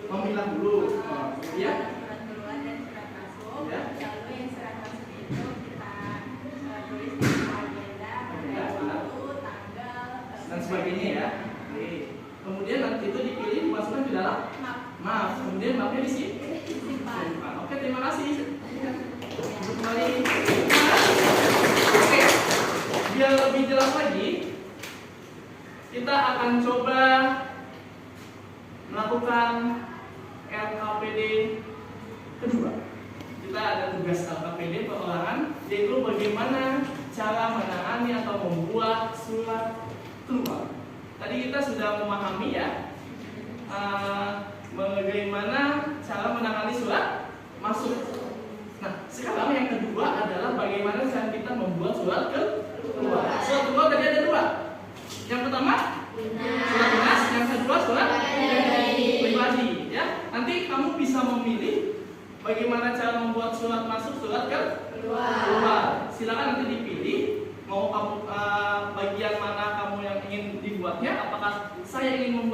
memilah dulu. Kemudian surat keluar dan surat masuk. Ya. Lalu yang surat masuk itu kita tulis di agenda, waktu, tanggal, dan sebagainya ya. Oke. Kemudian nanti itu dipilih dimasukkan ke dalam map. Kemudian mapnya disimpan. Oke, terima kasih. Kembali. Oke. Biar lebih jelas lagi, kita akan coba melakukan LKPD kedua. Kita ada tugas LKPD perorangan, yaitu bagaimana cara menangani atau membuat surat keluar. Tadi kita sudah memahami ya bagaimana cara menangani surat masuk. Nah, sekarang yang kedua adalah bagaimana cara kita membuat surat keluar. Surat keluar tadi ada dua.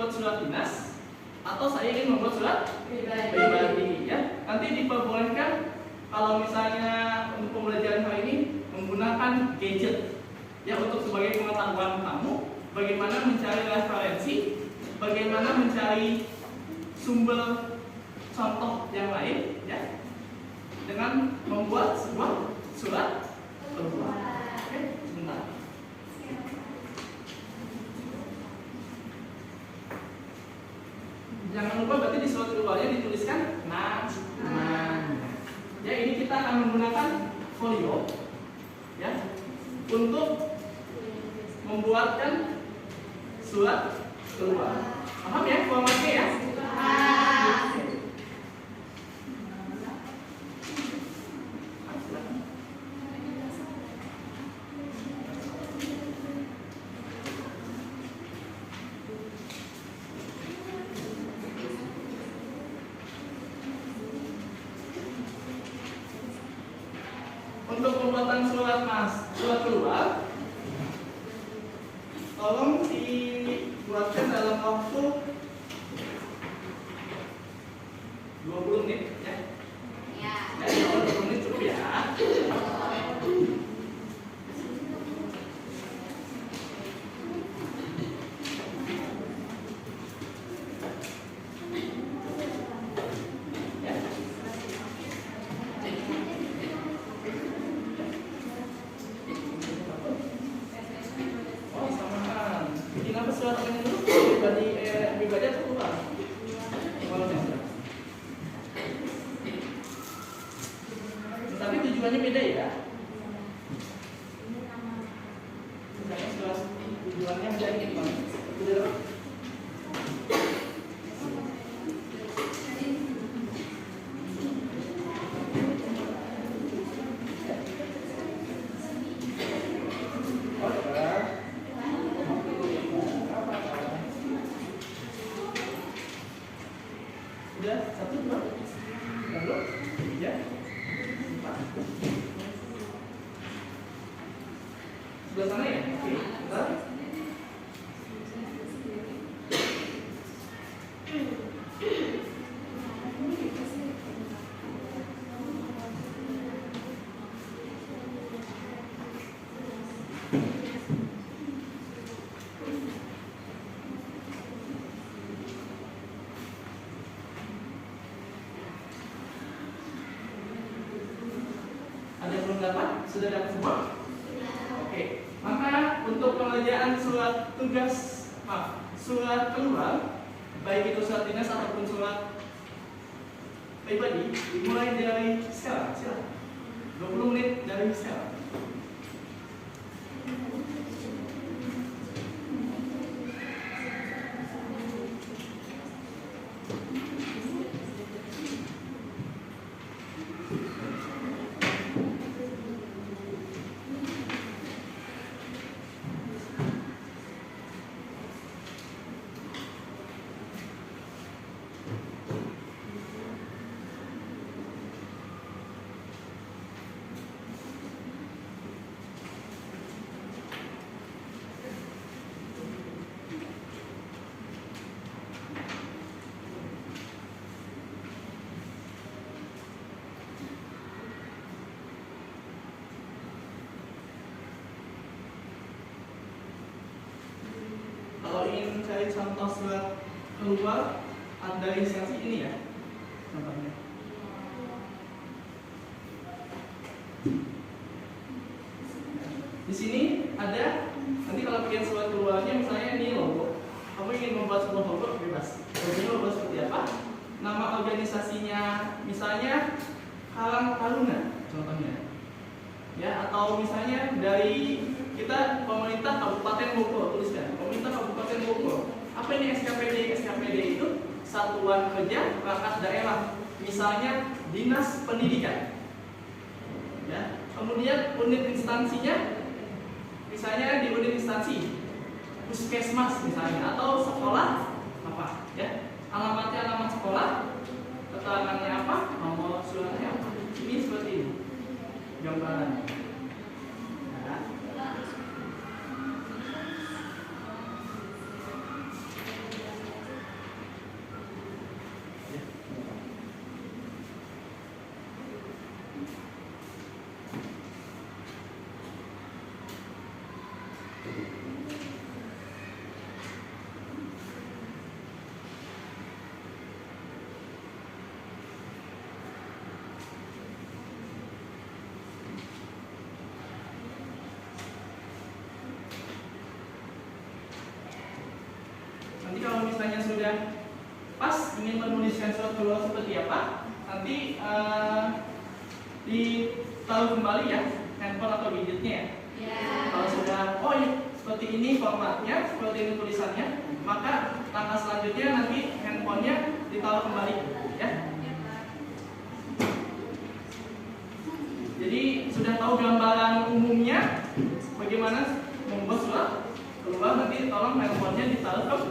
membuat surat dinas atau saya ingin membuat surat pribadi ya. Nanti diperbolehkan kalau misalnya untuk pembelajaran kali ini menggunakan gadget ya untuk sebagai pengetahuan kamu bagaimana mencari referensi, bagaimana mencari sumber contoh yang lain ya dengan membuat sebuah surat keluar. Oke, sebentar. Jangan lupa berarti di surat keluarnya dituliskan nama. Ya, ini kita akan menggunakan folio ya untuk membuatkan surat keluar. Paham ya formatnya ya? Untuk pembuatan surat keluar, tolong dibuatkan dalam waktu 20 menit ya. Ya. Ya, 20 menit cukup ya. Pribadi atau keluar? Tapi tujuannya beda ya. Misalnya surat tujuannya menjadi gimana? Udah, 1, 2, lalu, ya, 4. Sebelah sana ya? Oke, bentar. Ada yang belum dapat? Sudah dapat semua? Oke. Maka untuk pengerjaan surat surat keluar, baik itu surat dinas ataupun surat pribadi, dimulai dari sekarang. Silakan. 20 menit dari sekarang. Kalau ingin mencari contoh surat keluar dari instansi ini ya, contohnya. Di sini ada, nanti kalau bikin surat keluarnya misalnya ini logo, kamu ingin membuat sebuah logo bebas. Logonya logo seperti apa? Nama organisasinya, misalnya Karang Taruna, contohnya. Ya, atau misalnya dari kita pemerintah Kabupaten Bogor, tuliskan pemerintah Kabupaten Bogor. Apa ini SKPD? SKPD itu Satuan Kerja Perangkat Daerah, misalnya Dinas Pendidikan. Ya, kemudian unit instansinya, misalnya di unit instansi Puskesmas misalnya, atau sekolah apa? Ya, alamatnya alamat sekolah, keterangannya apa, nomor suratnya apa. Ini seperti ini gambarannya. Nah. kalau misalnya sudah pas ingin menuliskan surat keluar seperti apa, nanti ditaruh kembali ya handphone atau gadgetnya ya. Kalau sudah, oh ya seperti ini formatnya, seperti ini tulisannya, maka langkah selanjutnya nanti handphonenya ditaruh kembali ya. Jadi sudah tahu gambaran umumnya bagaimana membuat surat keluar, nanti tolong handphonenya ditaruh kembali.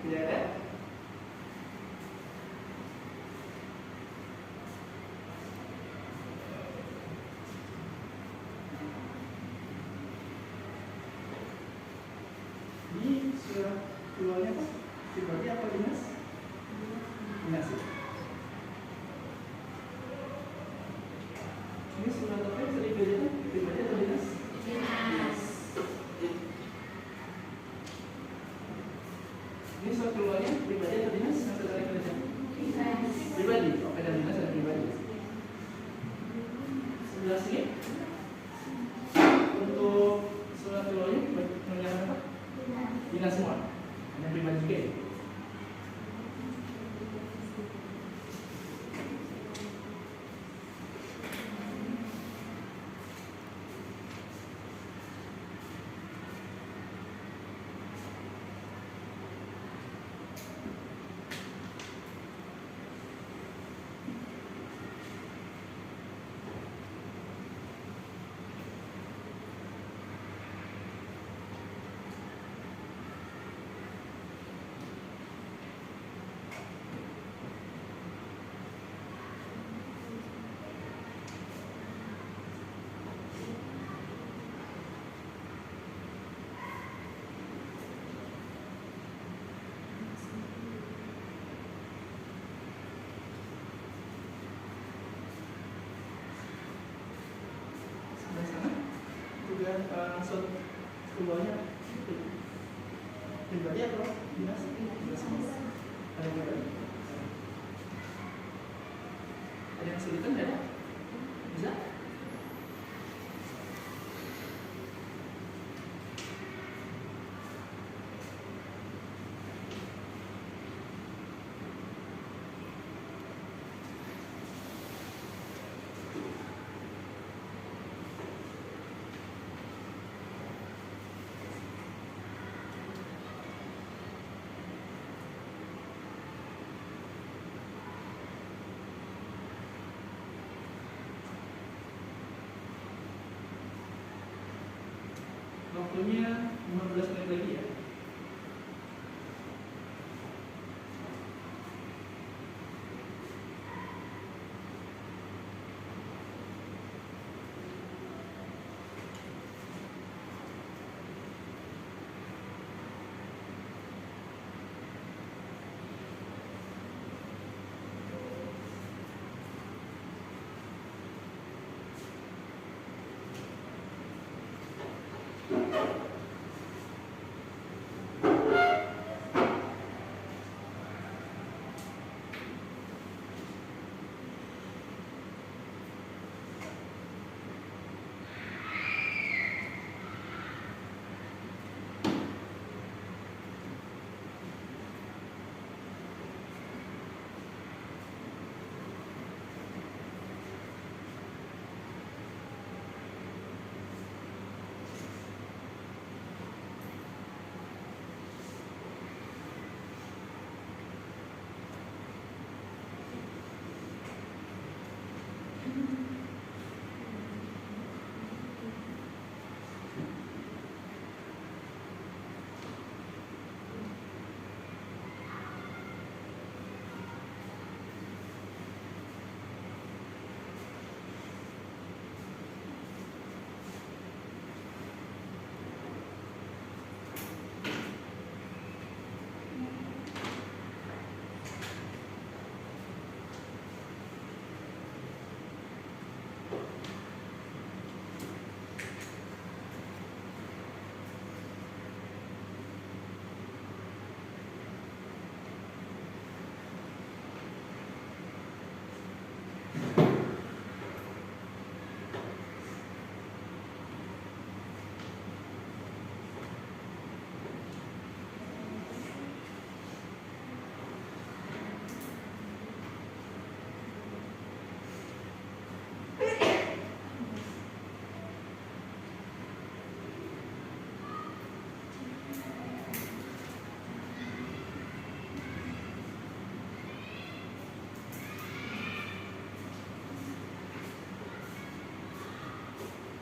Tidak ada? Ini surat keluarnya apa? Pribadi apa dinas? Dinas ya? Ini surat apa yang sering kerjakan? Pribadi atau dinas? Ini surat keluarnya pribadi atau dinas yang saudara kerjakan? Pribadi. Oke, dan dinas dan pribadi. Sebelah sini untuk surat keluarnya menyatakan apa? Dinas semua. Hanya pribadi juga ya? Surat keluarnya pribadi atau dinas? Dinas semua. Ada pribadi? Ada yang kesulitan nggak ada? Bisa? Waktunya 15 menit lagi ya.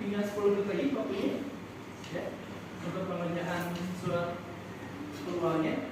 tinggal 10 menit lagi waktunya ya untuk pengerjaan surat keluarnya.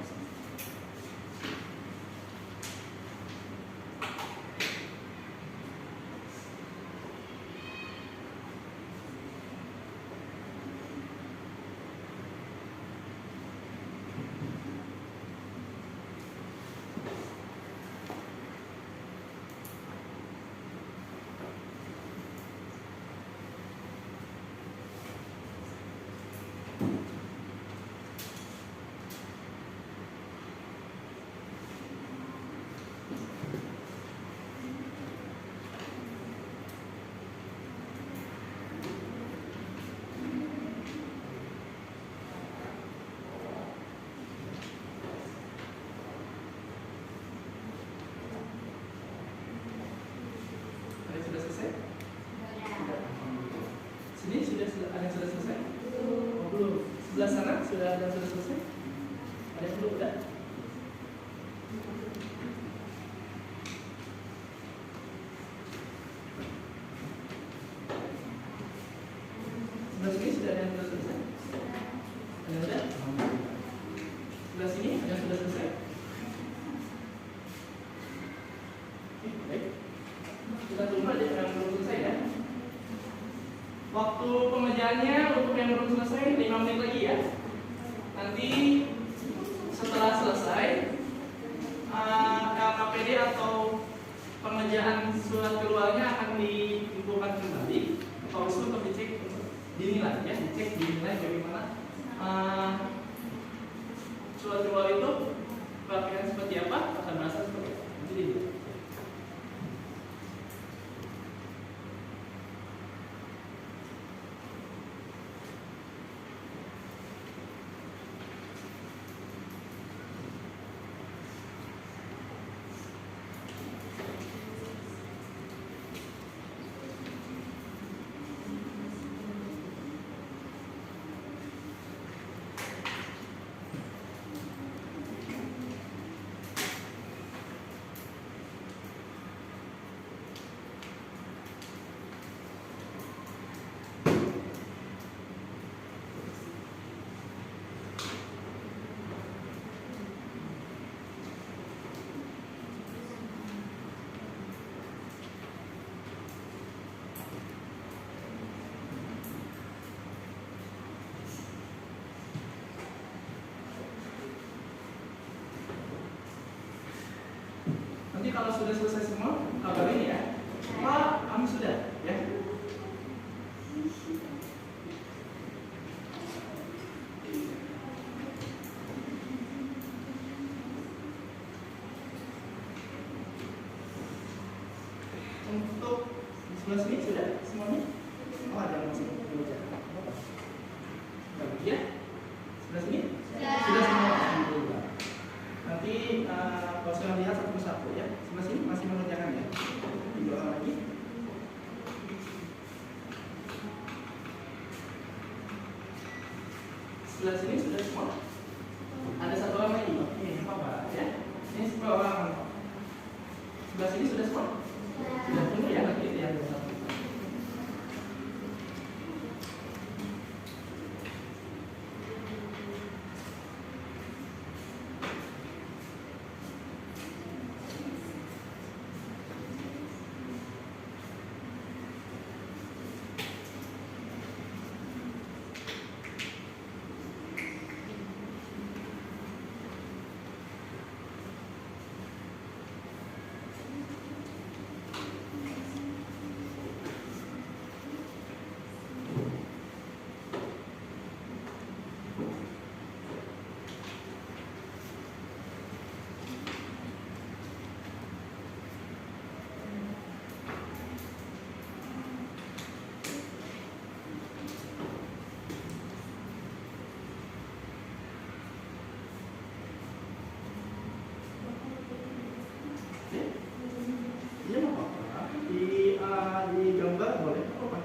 Ada yang sudah selesai? Sini sudah ada yang sudah selesai? Oh, belum. Sebelah sana sudah ada yang sudah selesai? Ada yang belum? Udah? Sebelah sini sudah ada yang sudah selesai? Ada yang sudah? Sebelah sini ada yang sudah selesai? Oke, baik. Kita tunggu aja yang belum selesai ya. Waktu pengerjaannya untuk yang belum selesai 5 menit lagi ya. Nanti setelah selesai LKPD atau pengerjaan surat keluarnya akan dikumpulkan kembali atau untuk dicek dinilai ya, dicek dinilai bagaimana surat keluar itu pakaian seperti apa, tata bahasa seperti apa. Nanti dinilai. Nanti kalau sudah selesai semua, kabarin ya. Pak, kami sudah ya. Untuk di sebelah sini sudah semuanya? Oh, ada yang masih belum ya? Ya? Sebelah sini? Sudah semua. Alhamdulillah. Nanti kalau saya lihat satu persatu ya. Sebelah sini masih mengerjakan ya. Dua orang lagi. Sebelah sini sudah semua. Ada satu orang lagi. Ini apa ya? Ini 10 orang. Sebelah sini sudah semua. Sudah penuh ya nanti itu yang satu. Iya nggak apa-apa. Di gambar boleh apa?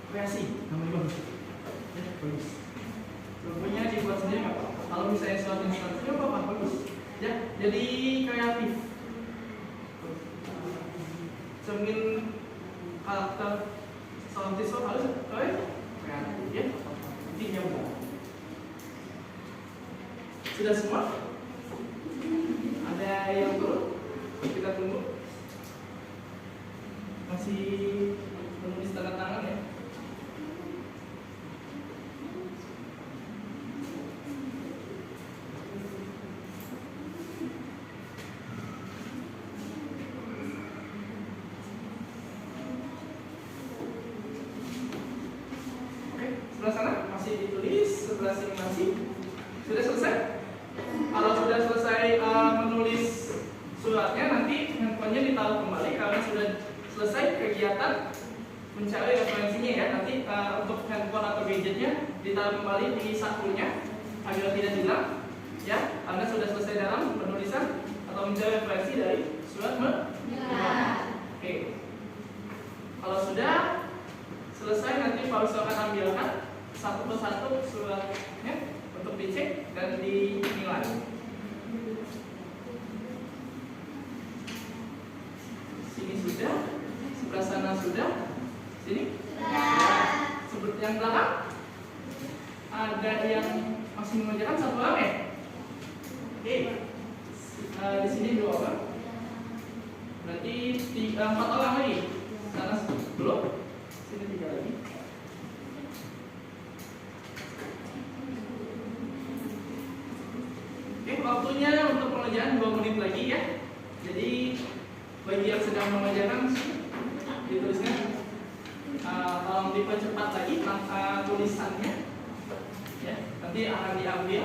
Kreasi namanya bagus. Ya bagus. Contohnya dibuat sendiri nggak apa-apa. Kalau misalnya suatu instansi nggak apa-apa bagus. Ya jadi kreatif. Cermin karakter seorang siswa harus kreatif ya, intinya udah. Sudah semua? Ada yang perlu kita tunggu? Masih menulis tanda tangan ya? Sebelah sana masih ditulis, sebelah sini masih. Sudah selesai? Kalau sudah selesai menulis suratnya, nanti handphonenya ditaruh kembali. Kalau sudah selesai kegiatan mencari referensinya ya, nanti untuk handphone atau gadgetnya ditaruh kembali di sakunya agar tidak hilang ya. Anda sudah selesai dalam penulisan atau mencari referensi dari surat Oke. Kalau sudah selesai, nanti Pak Ustaz akan ambilkan satu persatu suratnya untuk dicek dan dinilai. Sini sudah, sebelah sana sudah, sini? Sudah. Seperti yang belakang? Ada yang masih mengerjakan satu orang ya? Oke. Di sini 2 orang. Berarti 4 orang lagi. Sana belum? Sini 3 lagi. Oke, waktunya untuk pengerjaan 2 menit lagi ya. Jadi bagi yang sedang mengerjakan dituliskan, tolong dipercepat lagi tulisannya ya. Nanti akan diambil.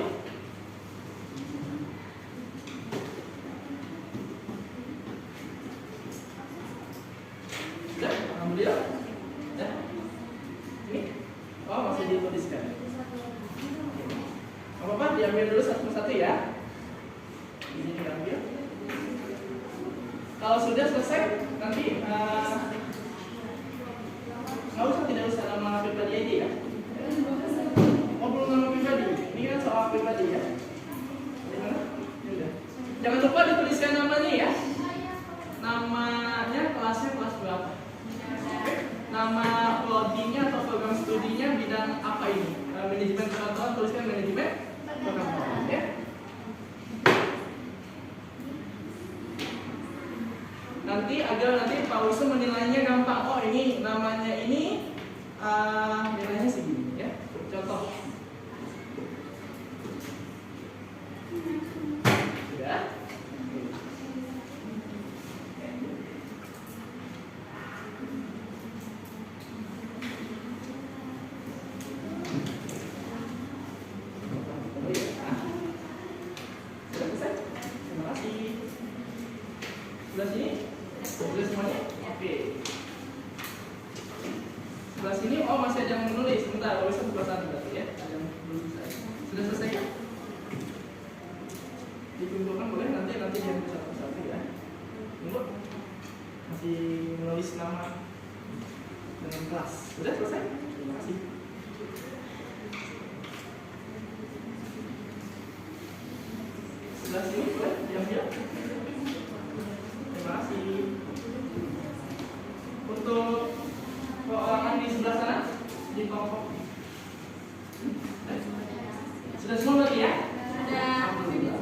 Sudah, alhamdulillah. Sudah. Ini, oh masih dituliskan. Apa-apa, diambil dulu satu persatu ya. Ini diambil. Kalau sudah selesai, nanti nggak usah, tidak usah nama pribadi aja ya. Oh belum nama pribadi, ini kan soal pribadi ya. Gimana? Udah. Jangan lupa dituliskan namanya ya. Namanya, kelasnya kelas berapa? Nama prodinya atau program studinya bidang apa ini? Manajemen pengetahuan, tuliskan manajemen pengetahuan ya. Nanti agar nanti Pak Wisnu menilainya gampang. Oh ini namanya ini nilainya segini ya. Contoh. Sudah. Sebelah sini? Sudah semuanya? Oke. Sebelah sini, oh masih ada yang menulis. Sebentar, kalau bisa buka sana berarti ya. Ada yang belum selesai. Sudah selesai ya? Dikumpulkan boleh, nanti dia bisa satu-satu ya. Tunggu. Masih menulis nama dengan kelas. Sudah selesai? Terima kasih. Sebelah sini boleh diambil. Terima kasih. Untuk perorangan di sebelah sana, di kelompok. Sudah semua berarti ya? Sudah. Alhamdulillah.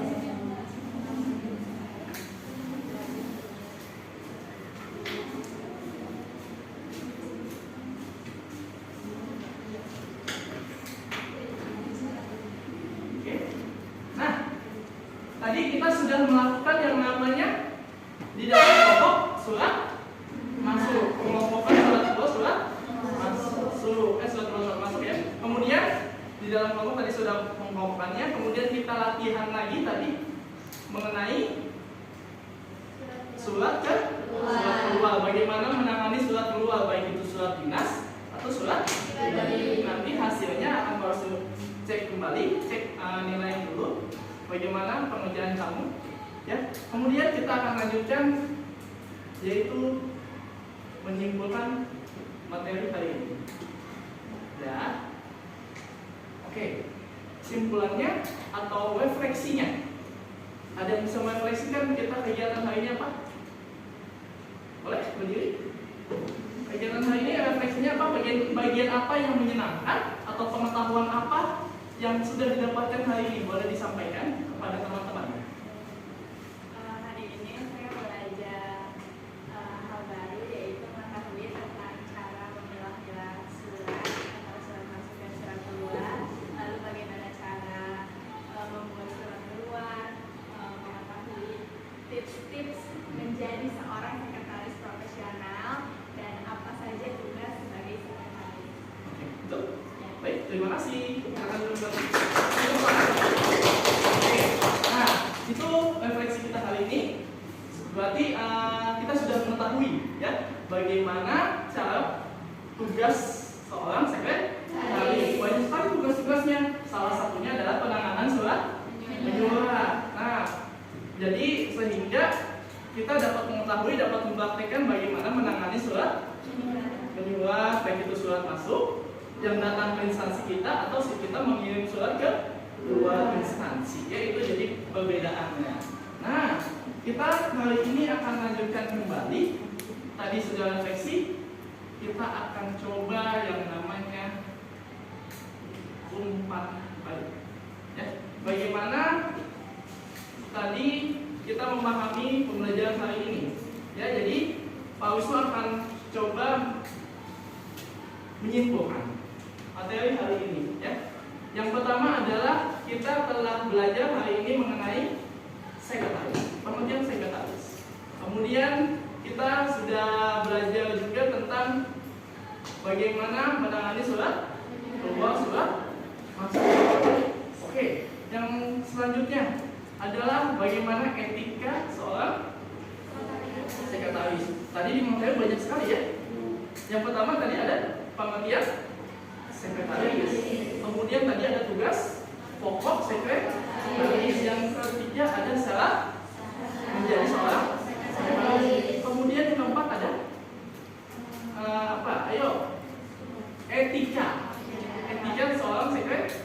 Oke. Nah, tadi kita sudah melakukan yang namanya di dalam kelompok surat masuk, pengelompokan surat masuk, surat masuk ya. Kemudian di dalam kelompok tadi sudah pengelompokannya, kemudian kita latihan lagi tadi mengenai surat keluar. Bagaimana menangani surat keluar, baik itu surat dinas atau surat pribadi. Nanti hasilnya akan harus cek kembali, cek nilai dulu. Bagaimana pengerjaan kamu? Ya, kemudian kita akan lanjutkan yaitu menyimpulkan materi hari ini. Ya, oke. Simpulannya atau refleksinya. Ada yang bisa merefleksikan kita kegiatan hari ini apa? Boleh berdiri? Kegiatan hari ini refleksi biasanya apa? Bagian apa yang menyenangkan atau pengetahuan apa yang sudah didapatkan hari ini? Boleh disampaikan kepada teman-teman. Hari ini saya belajar hal baru, yaitu mengetahui tentang cara memilah-milah surat atau surat masuk dan surat keluar, lalu bagaimana cara membuat surat keluar, mengetahui tips-tips menjadi seorang sekretaris profesional, dan apa saja tugas sebagai sekretaris. Oke, betul. Baik, terima kasih. Silakan dulu. Oke, nah itu refleksi kita hari ini. Berarti kita sudah mengetahui ya bagaimana cara tugas seorang sekretaris. Banyak sekali tugas-tugasnya. Salah satunya adalah penanganan surat menyurat. Nah, jadi sehingga kita dapat mengetahui, dapat mempraktekkan bagaimana menangani surat menyurat, baik itu surat masuk yang datang ke instansi kita atau kita mengirim surat ke luar instansi, ya itu jadi perbedaannya. Nah, kita kali ini akan lanjutkan kembali. Tadi sudah refleksi, kita akan coba yang namanya umpan balik. Ya, bagaimana tadi kita memahami pembelajaran hari ini. Ya, jadi Pak Wisnu akan coba menyimpulkan materi hari ini. Ya, yang pertama adalah kita telah belajar hari ini mengenai sekretaris, pengertian sekretaris. Kemudian kita sudah belajar juga tentang bagaimana menangani surat keluar, surat masuk. Oke, yang selanjutnya adalah bagaimana etika seorang sekretaris. Tadi di materi banyak sekali ya. Yang pertama tadi ada pengertian sekretaris. Kemudian tadi ada tugas pokok sekretaris. Yang ketiga ada syarat menjadi seorang sekretaris. Kemudian yang keempat ada apa? Ayo, etika. Etika seorang sekretaris.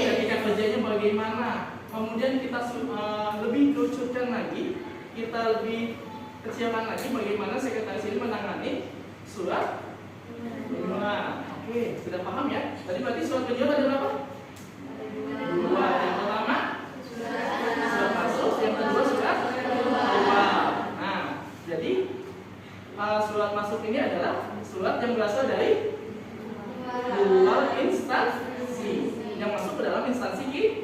Etika kerjanya bagaimana? Kemudian kita lebih kerucutkan lagi, kita lebih kecilkan lagi bagaimana sekretaris ini menangani surat menyurat. Oke, sudah paham ya? Tadi berarti surat menyurat ada berapa? Dua. Yang pertama surat masuk, yang kedua surat keluar. Nah, jadi surat masuk ini adalah surat yang berasal dari luar instansi yang masuk ke dalam instansi kita.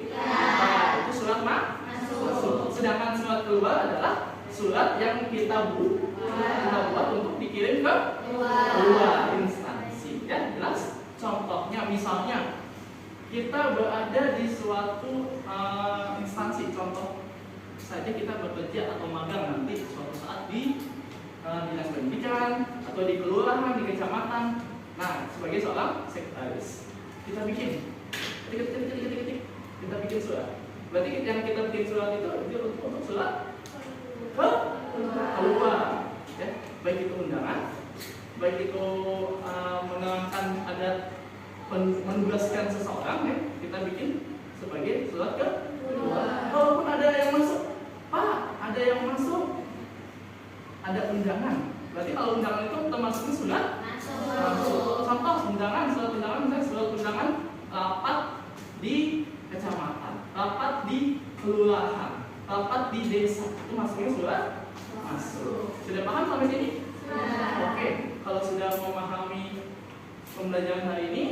Itu surat masuk. Sedangkan surat keluar adalah surat yang kita buat untuk dikirim ke luar instansi. Ya, jelas? Contohnya misalnya kita berada di suatu instansi, contoh saja kita bekerja atau magang nanti suatu saat di dinas pendidikan atau di kelurahan, di kecamatan. Nah, sebagai seorang sekretaris kita bikin kita bikin surat. Berarti yang kita bikin surat itu untuk surat keluar, ya, baik itu undangan, baik itu menerangkan adat, menugaskan seseorang, ya, kita bikin sebagai surat keluar. Kalaupun ada yang masuk, Pak, ada yang masuk, ada undangan. Berarti kalau undangan itu termasuknya surat masuk. Contoh undangan, surat undangan, misalnya surat undangan rapat di kecamatan, rapat di kelurahan, rapat di desa, itu masuknya surat masuk. Sudah paham sampai sini? Oke, kalau sudah memahami pembelajaran hari ini,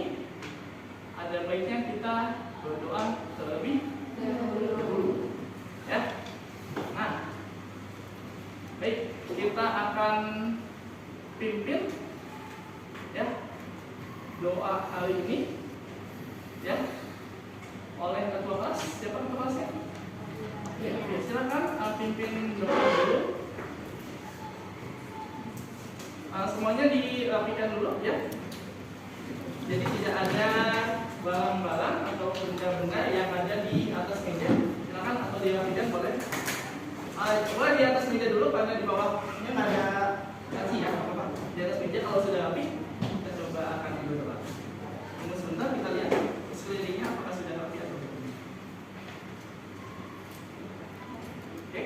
ada baiknya kita berdoa terlebih dahulu. Ya. Nah, baik, kita akan pimpin ya doa hari ini ya oleh ketua kelas. Siapa ketua kelasnya? Ya, silakan pimpin doa dulu. Semuanya dirapikan dulu ya. Jadi tidak ada barang-barang atau benda-benda yang ada di atas meja. Silakan atau dirapikan boleh. Coba di atas meja dulu karena di bawahnya nggak ada kasih ya, apa-apa. Di atas meja kalau sudah rapi, kita coba akan berdoa. Tunggu sebentar kita lihat sekelilingnya apakah sudah rapi atau belum. Oke.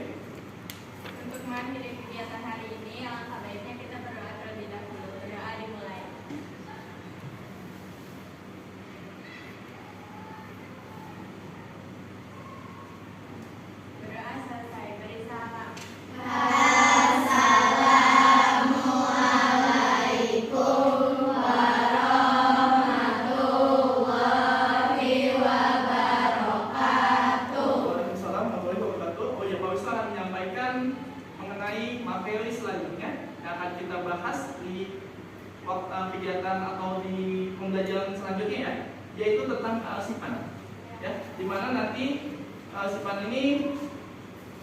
Untuk mengakhiri kegiatan hari ini, alangkah baiknya kita berdoa terlebih dahulu. Berdoa dimulai. bahas di kegiatan atau di pembelajaran selanjutnya ya, yaitu tentang kearsipan. Ya, dimana nanti kearsipan ini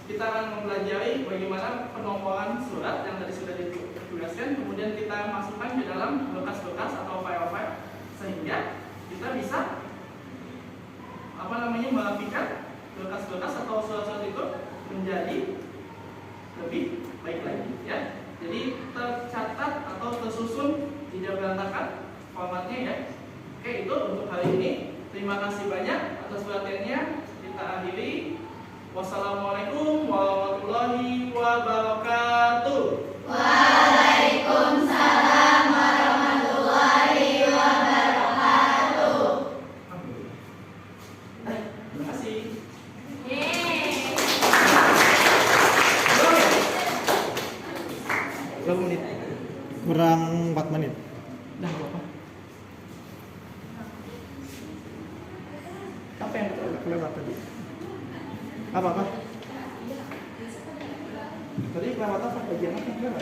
kita akan mempelajari bagaimana penomboran surat yang tadi sudah ditugaskan, kemudian kita masukkan ke dalam berkas-berkas atau file-file sehingga kita bisa merapikan berkas-berkas atau surat-surat itu menjadi lebih baik lagi ya. Jadi tercatat atau tersusun, tidak berantakan formatnya ya. Oke, itu untuk hari ini. Terima kasih banyak atas perhatiannya. Kita akhiri. Wassalamualaikum warahmatullahi wabarakatuh. Waalaikumsalam warahmatullahi wabarakatuh. Terima kasih. Yeay. Berapa menit? Kurang 4 menit. Dah berapa? Apa yang betul? Kelewat tadi. Apa? Tadi kelewat apa? Bagian apa yang kelewat?